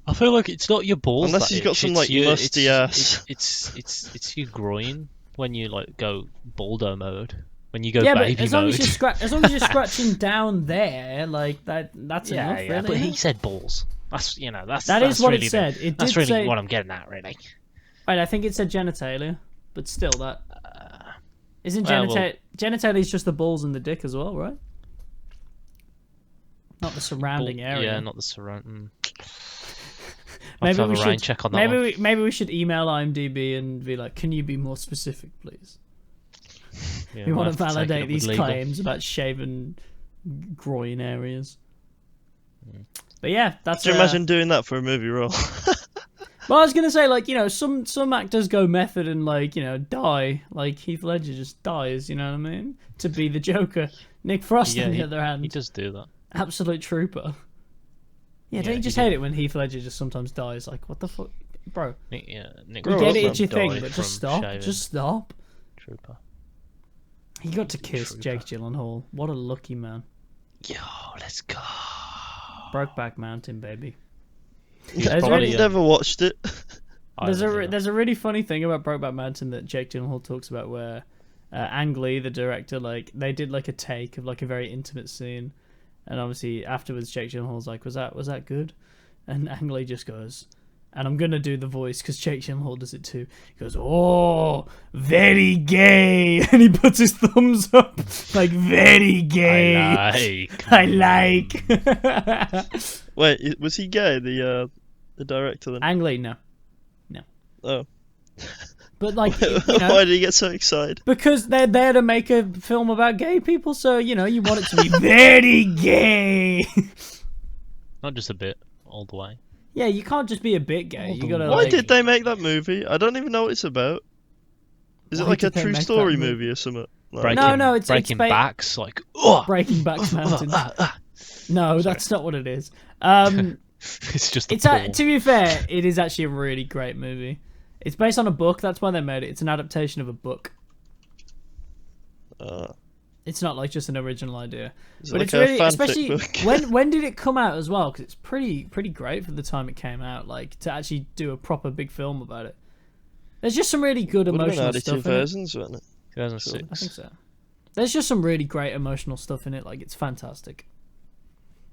I feel like it's not your balls. Unless that you've got itch, some, it's like, your, musty ass. It's your groin when you like go baldo mode. When you go Yeah, baby but as long mode. as you're scratching down there, like that's enough, really. But isn't he it? said balls. That's That that's is what really it said. It that's did really say. what I'm getting at, really. Right, I think it said genitalia, but still, that isn't well- genitalia is just the balls and the dick as well, right? Not the surrounding area. Yeah, not the surrounding. Maybe I'll we have a rain should check on that one. maybe we should email IMDb and be like, can you be more specific, please? Yeah, We might want to have take it validate up with these legal. claims about shaven groin areas. But yeah, that's. Could you imagine doing that for a movie role? Well, I was gonna say, like, you know, some actors go method and, like, you know, die. Like Heath Ledger just dies. You know what I mean? To be the Joker. Nick Frost, Yeah, on the he, other hand, he does do that. absolute trooper. Yeah, don't Yeah, you just he hate did. it when Heath Ledger just sometimes dies? Like, what the fuck, bro? Nick, yeah, Nick Bro, You get it, Frost it's your thing, died but from just stop. shaving. Just stop. Trooper. He got to kiss Trooper. Jake Gyllenhaal. What a lucky man. Yo, let's go. Brokeback Mountain, baby. He's There's probably, I've never watched it. There's a really funny thing about Brokeback Mountain that Jake Gyllenhaal talks about, where Ang Lee, the director, like, they did like a take of like a very intimate scene, and obviously afterwards Jake Gyllenhaal's like, was that good? And Ang Lee just goes, and I'm gonna do the voice because Jake Gyllenhaal does it too. He goes, "Oh, very gay," and he puts his thumbs up like, "Very gay." I like. Wait, was he gay? The director then? Ang Lee, no. Oh. But like, you know, Why did he get so excited? because they're there to make a film about gay people, so, you know, you want it to be very gay. Not just a bit, all the way. Yeah, you can't just be a bit gay. You gotta. Why like, did they make that movie? I don't even know what it's about. Is it Why like a did they true make that story movie? movie or something? Like, Breaking, No, it's breaking ba- backs, like, oh, Breaking Back Mountain? No, that's not what it is. it's just. It's to be fair, it is actually a really great movie. It's based on a book. That's why they made it. It's an adaptation of a book. It's not like just an original idea. Is it But like it's a really, fanfic especially book? when did it come out as well? Because it's pretty great for the time it came out. Like, to actually do a proper big film about it. There's just some really good Would have been emotional early stuff in it. 2000s, wasn't it? 2006. I think so. There's just some really great emotional stuff in it. Like, it's fantastic.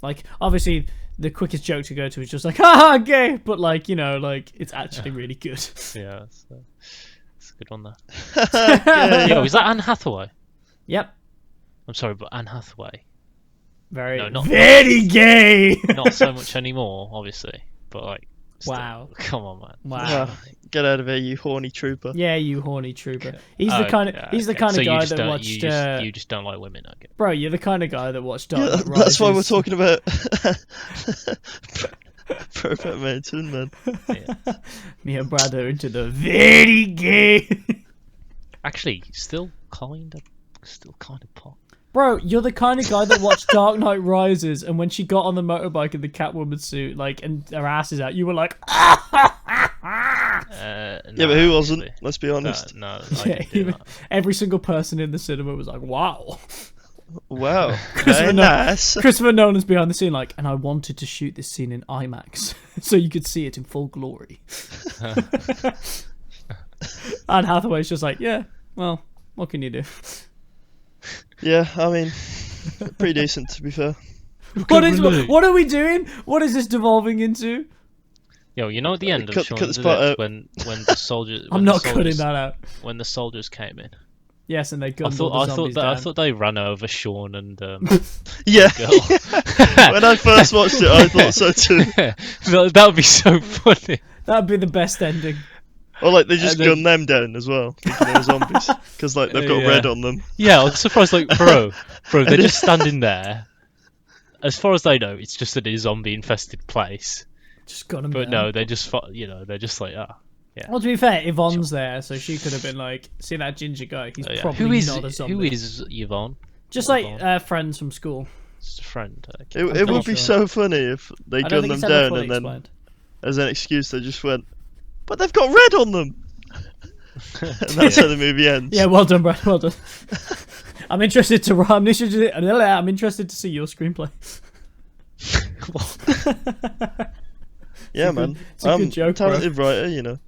Like, obviously, the quickest joke to go to is just like, haha, gay! But, like, you know, like, it's actually really good. Yeah, it's a good one there. Yo, is that Anne Hathaway? Yep. I'm sorry, but Anne Hathaway. Very, No, not- very gay! Not so much anymore, obviously, but like. Still, Wow. Come on, man. Wow. Get out of here, you horny trooper. Yeah, you horny trooper. He's Oh, the kind of yeah, he's the okay. kind So of you guy just that don't- watched. You just don't like women, okay? Bro, you're the kind of guy that watched Yeah, Dark Knight that's why we're Rises. talking about Brokeback Mountain, man. Yeah. Me and brother into the very gay. Actually, still still kind of pop. Bro, you're the kind of guy that watched Dark Knight Rises, and when she got on the motorbike in the Catwoman suit, like, and her ass is out, you were like, Yeah, but who wasn't? actually. Let's be honest. No, I yeah, didn't do that. every single person in the cinema was like, wow. Wow. Christopher Very nice. Christopher Nolan's behind the scene, like, and I wanted to shoot this scene in IMAX so you could see it in full glory. And Hathaway's just like, yeah, well, what can you do? Yeah, I mean, pretty decent to be fair. What are we doing? What is this devolving into? Yo, you know at the end of Cut Shaun this of the part Dead, out. when the soldiers I'm not cutting that out. when the soldiers came in. Yes, and they I gunned all thought the zombies I down. thought they ran over Shaun and Yeah. girl. When I first watched it, I thought so too. That would be so funny. That'd be the best ending. Or like they just And then- gun them down as well, thinking they were zombies, because like they've got Yeah. red on them. Yeah, I was surprised. Like, bro, they're just standing there. As far as they know, it's just a zombie-infested place. Just gun them But down. no, they just, they're just like, ah. Yeah. Well, to be fair, Yvonne's there, so she could have been like, see that ginger guy? He's Yeah. probably not a zombie. Who is Yvonne? Just Not like Yvonne. friends from school. Just a friend. Okay. It I'm would be sure. so funny if they I don't gunned think them it's ever down fully and then, explained. as an excuse, they just went, "But they've got red on them." And that's how the movie ends. Yeah, well done, Brad. Well done. I'm interested to see your screenplay. Yeah, man. it's a I'm good joke, a talented writer, you know.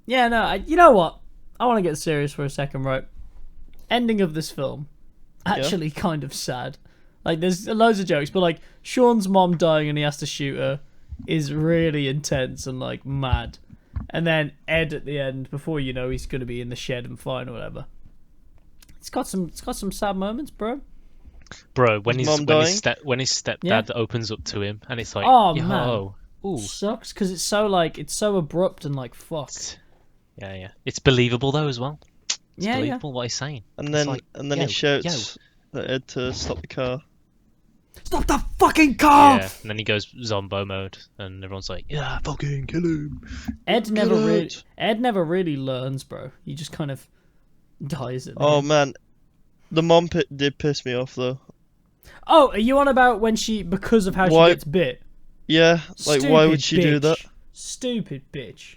Yeah, no, you know what? I want to get serious for a second, right? Ending of this film, actually kind of sad. Like, there's loads of jokes, but like Shaun's mom dying and he has to shoot her is really intense and like mad. And then Ed at the end, before you know he's gonna be in the shed and fine or whatever. It's got some sad moments, bro. Bro, when His his mum when dying? his step when his stepdad opens up to him, and it's like, Oh, yo, man. ooh, Sucks because it's so abrupt and like fuck. yeah. It's believable though as well. It's Yeah, believable what he's saying. And It's then like, he shouts at Ed to stop the car. Stop the fucking car! Yeah, and then he goes zombo mode, and everyone's like, yeah, Fucking kill him. Ed Get never really learns, bro. He just kind of dies at the Oh end. man, the mom did piss me off though. Oh, are you on about when because of how Why- she gets bit? Yeah, like why would she do that? Stupid bitch.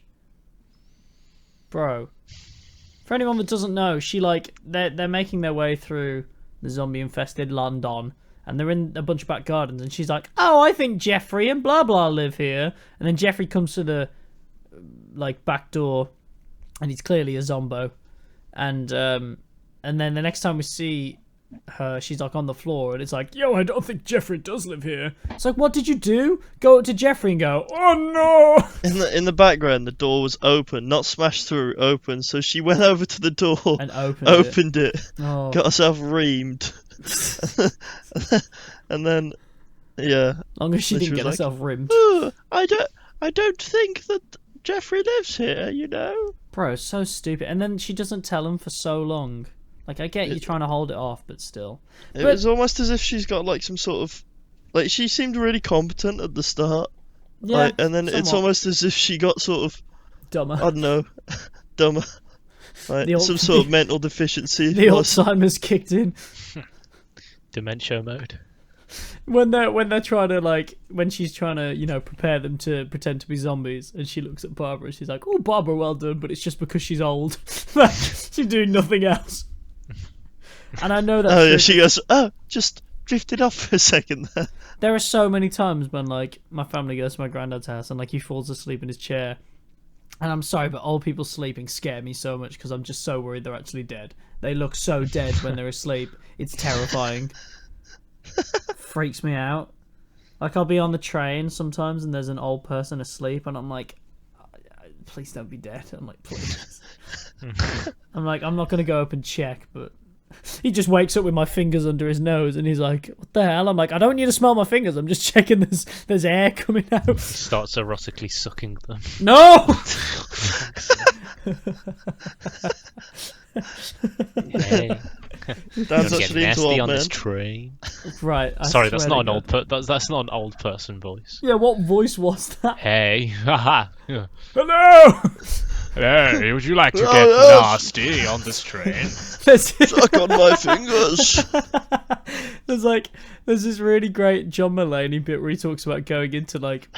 Bro. For anyone that doesn't know, they're making their way through the zombie infested London, and they're in a bunch of back gardens, and she's like, "Oh, I think Jeffrey and blah blah live here." And then Jeffrey comes to the like back door, and he's clearly a zombo. And then the next time we see her, she's like on the floor, and it's like, "Yo, I don't think Jeffrey does live here." It's like, what did you do? Go up to Jeffrey and go, "Oh no!" In the background, the door was open, not smashed through, open. So she went over to the door, And opened it, Oh. got herself reamed, and then, yeah. Long as she Then she didn't get was like, herself rimmed. "Oh, I don't think that Jeffrey lives here, you know." Bro, so stupid. And then she doesn't tell him for so long. Like, I get you trying to hold it off, but still. It But- was almost as if she's got like some sort of, like she seemed really competent at the start, Yeah, like, and then it's somewhat. almost as if she got sort of, dumber. I don't know, dumber, like The old- some sort of mental deficiency. The or Alzheimer's kicked in. dementia mode. When they're trying to, like, when she's trying to, prepare them to pretend to be zombies, and she looks at Barbara, and she's like, "Oh, Barbara, well done," but it's just because she's old. Like, she's doing nothing else. And I know that. Oh yeah, she goes, "Oh, just drifted off for a second there." There are so many times when, like, my family goes to my granddad's house and, like, he falls asleep in his chair. And I'm sorry, but old people sleeping scare me so much because I'm just so worried they're actually dead. They look so dead when they're asleep. It's terrifying. Freaks me out. Like, I'll be on the train sometimes and there's an old person asleep and I'm like, please don't be dead. I'm like, please. I'm like, I'm not going to go up and check, but he just wakes up with my fingers under his nose and he's like, what the hell? I'm like, I don't want you to smell my fingers. I'm just checking there's air coming out. Starts erotically sucking them. No! Hey, Dan's get actually into nasty old on men. this train. Right. I Sorry, that's swear not to an God. old that's not an old person voice. Yeah, what voice was that? Hey, haha. Yeah. Hello! Hey, would you like to Oh, get yes. nasty on this train? Suck on my fingers. There's this really great John Mulaney bit where he talks about going into like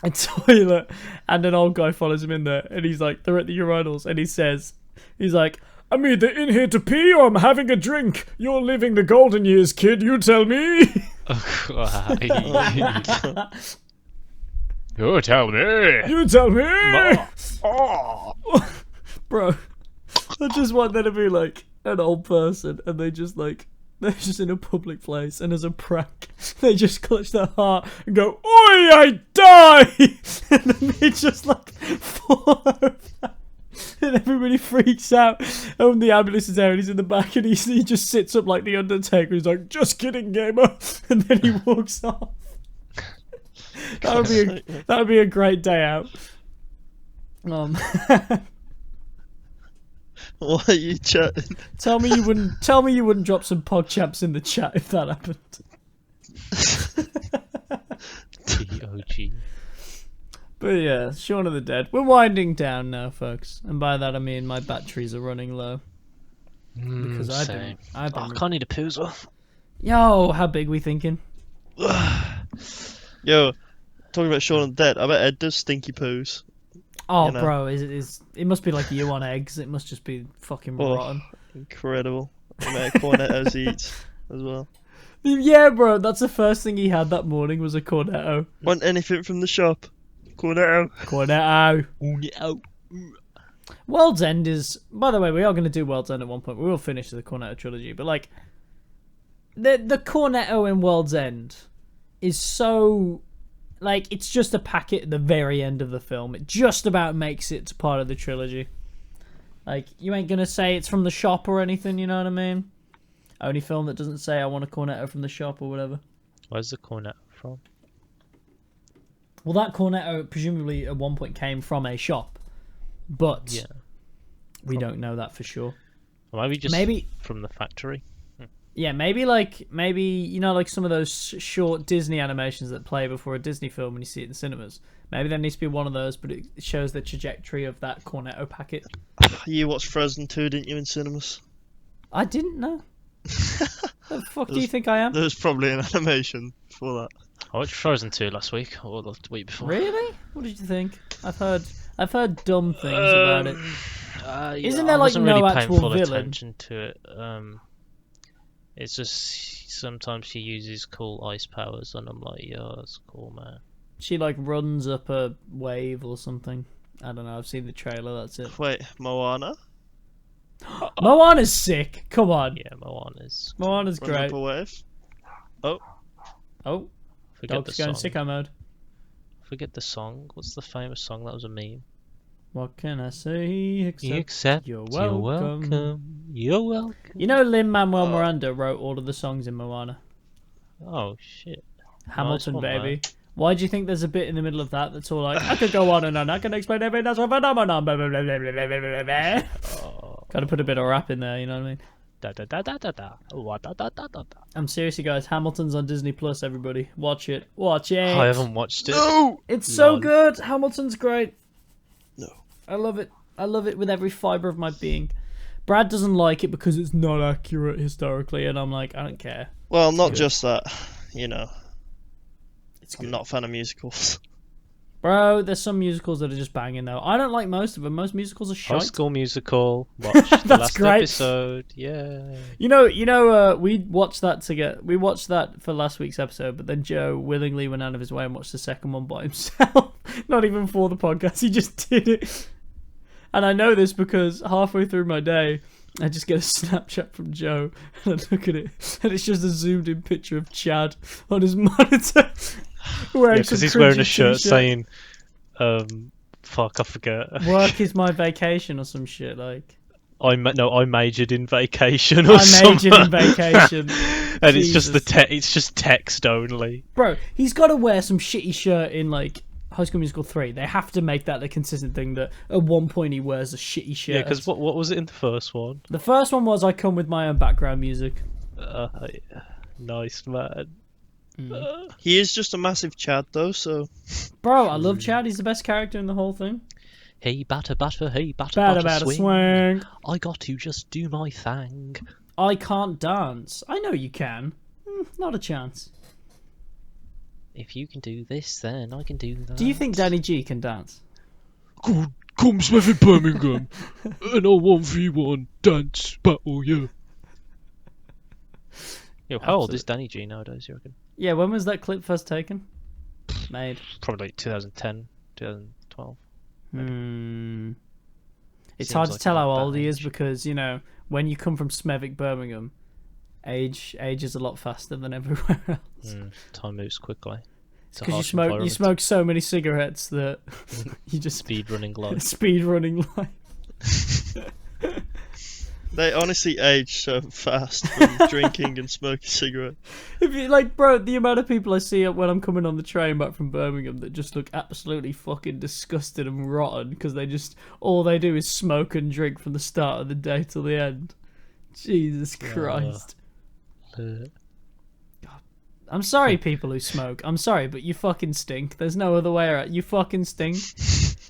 a toilet and an old guy follows him in there and he's like, they're at the urinals and he's like, I'm either in here to pee or I'm having a drink. You're living the golden years, kid, you tell me. You tell me. You tell me. Oh. Bro, I just want there to be like an old person and they're just in a public place and as a prank they just clutch their heart and go, oi, I die, and then they just like fall over and everybody freaks out and the ambulance is there and he's in the back and he just sits up like the Undertaker. He's like, just kidding, gamer, and then he walks off. That would be a great day out. Why are you chatting? Tell me you wouldn't drop some PogChamps in the chat if that happened. TOG. But yeah, Shaun of the Dead. We're winding down now, folks, and by that I mean my batteries are running low. Because Same. I can't need a poo as well. Yo, how big we thinking? Yo, talking about Shaun of the Dead, I bet Ed does stinky poos. Oh, You know. bro, it must be like you on eggs. It must just be fucking Oh. rotten. Incredible. The amount of cornettos he eats as well. Yeah, bro, that's the first thing he had that morning was a cornetto. Want anything from the shop? Cornetto. Cornetto. World's End is... By the way, we are going to do World's End at one point. We will finish the Cornetto trilogy. But, like, the Cornetto in World's End is so... Like, it's just a packet at the very end of the film. It just about makes it to part of the trilogy. Like, you ain't going to say it's from the shop or anything, you know what I mean? Only film that doesn't say I want a Cornetto from the shop or whatever. Where's the cornet from? Well, that Cornetto presumably at one point came from a shop. But Yeah. we don't know that for sure. Or maybe Maybe- from the factory. Yeah, maybe you know, like some of those short Disney animations that play before a Disney film when you see it in cinemas. Maybe there needs to be one of those, but it shows the trajectory of that Cornetto packet. You watched Frozen 2, didn't you, in cinemas? I didn't know. What the fuck do you think I am? There was probably an animation for that. I watched Frozen 2 last week, or the week before. Really? What did you think? I've heard dumb things about it. Isn't there, I like, wasn't no really paying actual full villain? attention to it. It's just sometimes she uses cool ice powers, and I'm like, yeah, that's cool, man. She like runs up a wave or something. I don't know. I've seen the trailer. That's it. Wait, Moana? Moana's sick. Come on. Yeah, Moana's. Moana's Run great. up a wave? Oh, Forget dog's the going song. sicko mode. Forget the song. What's the famous song that was a meme? What can I say except Except you're you're welcome. welcome. You're welcome. You know Lin-Manuel Miranda wrote all of the songs in Moana. Oh shit. Hamilton, one, baby. man. Why do you think there's a bit in the middle of that that's all like, I could go on and on, I can explain every natural phenomenon, blah, blah, blah, blah, blah, blah, blah, blah. Oh. Gotta put a bit of rap in there, you know what I mean? Da da da da da da. Wa da da da da da. I'm seriously, guys. Hamilton's on Disney Plus, everybody. Watch it. Watch it. I haven't watched it. No! It's so Lol. good. Hamilton's great. No. I love it. I love it with every fibre of my being. Brad doesn't like it because it's not accurate historically, and I'm like, I don't care. Well, not good. just that. You know, It's I'm good. not a fan of musicals. Bro, there's some musicals that are just banging, though. I don't like most of them. Most musicals are High shite. School Musical. Watched the That's last great. episode. Yeah. You know, we watched that together. We watched that for last week's episode, but then Joe willingly went out of his way and watched the second one by himself. Not even for the podcast. He just did it. And I know this because halfway through my day, I just get a Snapchat from Joe, and I look at it, and it's just a zoomed-in picture of Chad on his monitor. Yeah, because he's wearing a shirt saying, fuck, I forget. "Work is my vacation" or some shit like. I majored in vacation or I something. majored in vacation. And it's just Jesus. it's just text only. Bro, he's got to wear some shitty shirt in like High School Musical 3. They have to make that the consistent thing that at one point he wears a shitty shirt. Yeah, because what was it in the first one? The first one was I come with my own background music. Yeah. Nice, man. He is just a massive Chad, though, so... Bro, I love Chad. He's the best character in the whole thing. Hey batter batter, hey batter Batter, batter, batter, swing. swing. I got to just do my thing. I can't dance. I know you can. Not a chance. If you can do this, then I can do that. Do you think Danny G can dance? Come Smith in Birmingham, and a 1v1 dance battle, yeah. Yo, how old is Danny G nowadays, you reckon? Yeah, when was that clip first taken? Made. Probably 2010, 2012. It's Seems hard to like tell about how that old he is age. because, you know, when you come from Smethwick, Birmingham, age is a lot faster than everywhere else. Time moves quickly. It's a Because harsh you environment. smoke so many cigarettes that you just Speed running life. speed running life. They honestly age so fast from drinking and smoking cigarettes. If you like, bro, the amount of people I see when I'm coming on the train back from Birmingham that just look absolutely fucking disgusted and rotten because all they do is smoke and drink from the start of the day till the end. Jesus Christ. I'm sorry, people who smoke. I'm sorry, but you fucking stink. There's no other way around. You fucking stink.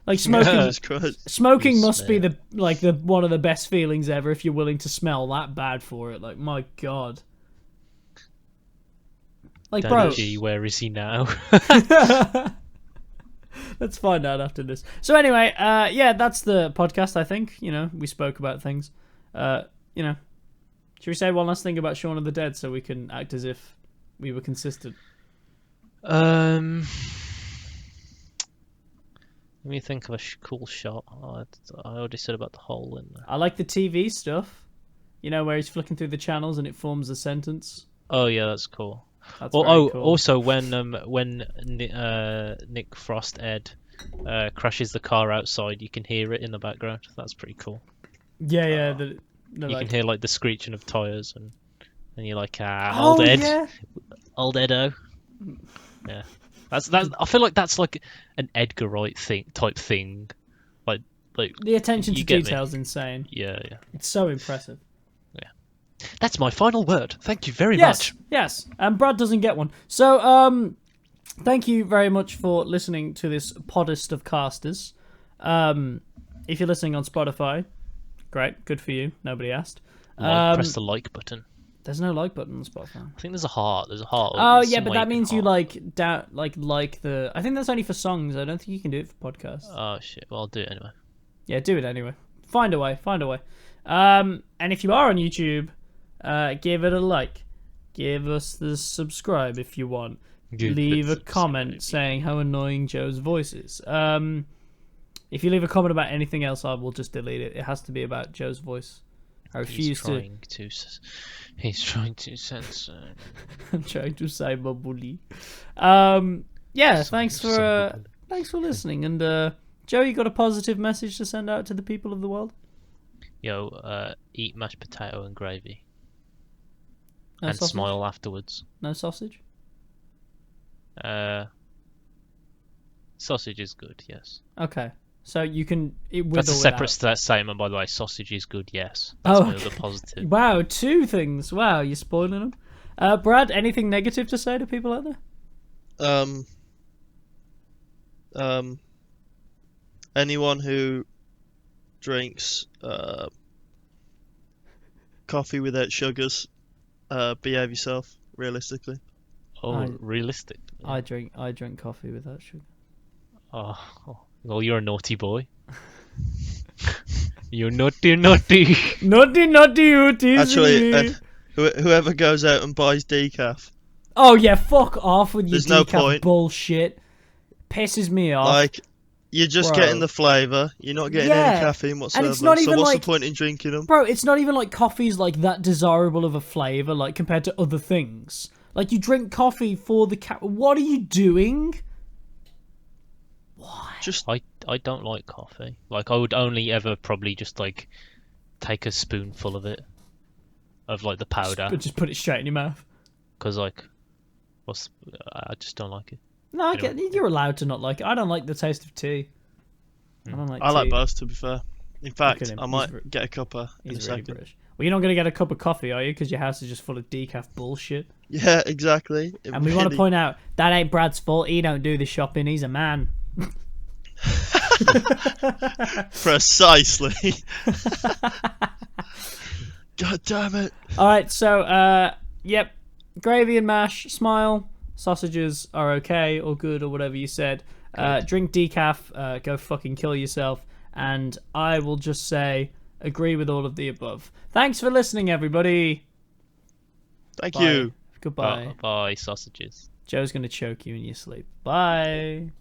Like smoking. Jesus Christ. Smoking You must be smell. the one of the best feelings ever if you're willing to smell that bad for it. Like, my God. Like, Danny bro. G, where is he now? Let's find out after this. So anyway, yeah, that's the podcast, I think. You know, we spoke about things. You know, should we say one last thing about Shaun of the Dead so we can act as if we were consistent? Let me think of a cool shot. I already said about the hole in there. I like the TV stuff. You know, where he's flicking through the channels and it forms a sentence. Oh yeah, that's cool. That's Well, very cool. also when Nick Frost Ed crashes the car outside, you can hear it in the background. That's pretty cool. Yeah. You can hear like the screeching of tires, and you're like, old Ed, yeah. old Edo. Yeah, that's. I feel like that's like an Edgar Wright type thing, like The attention to you get me. detail is insane. Yeah. It's so impressive. That's my final word. Thank you very much. Yes. And Brad doesn't get one. So, thank you very much for listening to this poddest of casters. If you're listening on Spotify, great, good for you. Nobody asked. Press the like button. There's no like button on Spotify. I think there's a heart. There's a heart. Oh There's yeah, some but way that can means you heart. like the. I think that's only for songs. I don't think you can do it for podcasts. Oh shit. Well, I'll do it anyway. Yeah, do it anyway. Find a way. And if you are on YouTube, give it a like. Give us the subscribe if you want. Leave a comment saying how annoying Joe's voice is. If you leave a comment about anything else, I will just delete it. It has to be about Joe's voice. I refuse to. He's trying to censor. I'm trying to say my bully. Yeah, thanks for listening. And Joe, you got a positive message to send out to the people of the world? Yo, eat mashed potato and gravy, No and sausage? smile afterwards. No sausage? Sausage is good, yes. Okay. So you can eat with That's a or separate without. statement, by the way. Sausage is good, yes. That's Oh, my okay. other positive. Wow, two things. Wow, you're spoiling them. Brad, anything negative to say to people out there? Anyone who drinks coffee without sugars, behave yourself realistically. Oh, realistic. I drink coffee without sugar. Oh, well, you're a naughty boy. You're naughty, naughty. Naughty, you tease Actually, me. and whoever goes out and buys decaf, Oh yeah, fuck off with your There's no decaf point. bullshit. Pisses me off. like, you're just Bro. getting the flavour. You're not getting Yeah, any caffeine whatsoever. it's not so even what's like- the point in drinking them? Bro, it's not even like coffee's like that desirable of a flavour, like compared to other things. Like you drink coffee for the What are you doing? Just I don't like coffee. Like, I would only ever probably just, like, take a spoonful of it. Of, like, the powder. Just put it straight in your mouth. Because, like, I just don't like it. No, I Anyway. get you're allowed to not like it. I don't like the taste of tea. I don't like I like tea. both, to be fair. In fact, at him. I might He's get a cuppa in a He's really second. British. Well, you're not going to get a cup of coffee, are you? Because your house is just full of decaf bullshit. Yeah, exactly. And we want to point out, that ain't Brad's fault. He don't do the shopping. He's a man. Precisely. God damn it. All right, so yep, gravy and mash, smile. Sausages are okay or good or whatever you said. Drink decaf, go fucking kill yourself. And I will just say, agree with all of the above. Thanks for listening, everybody. Thank Bye. you. Goodbye. Bye, sausages. Joe's gonna choke you in your sleep. Bye.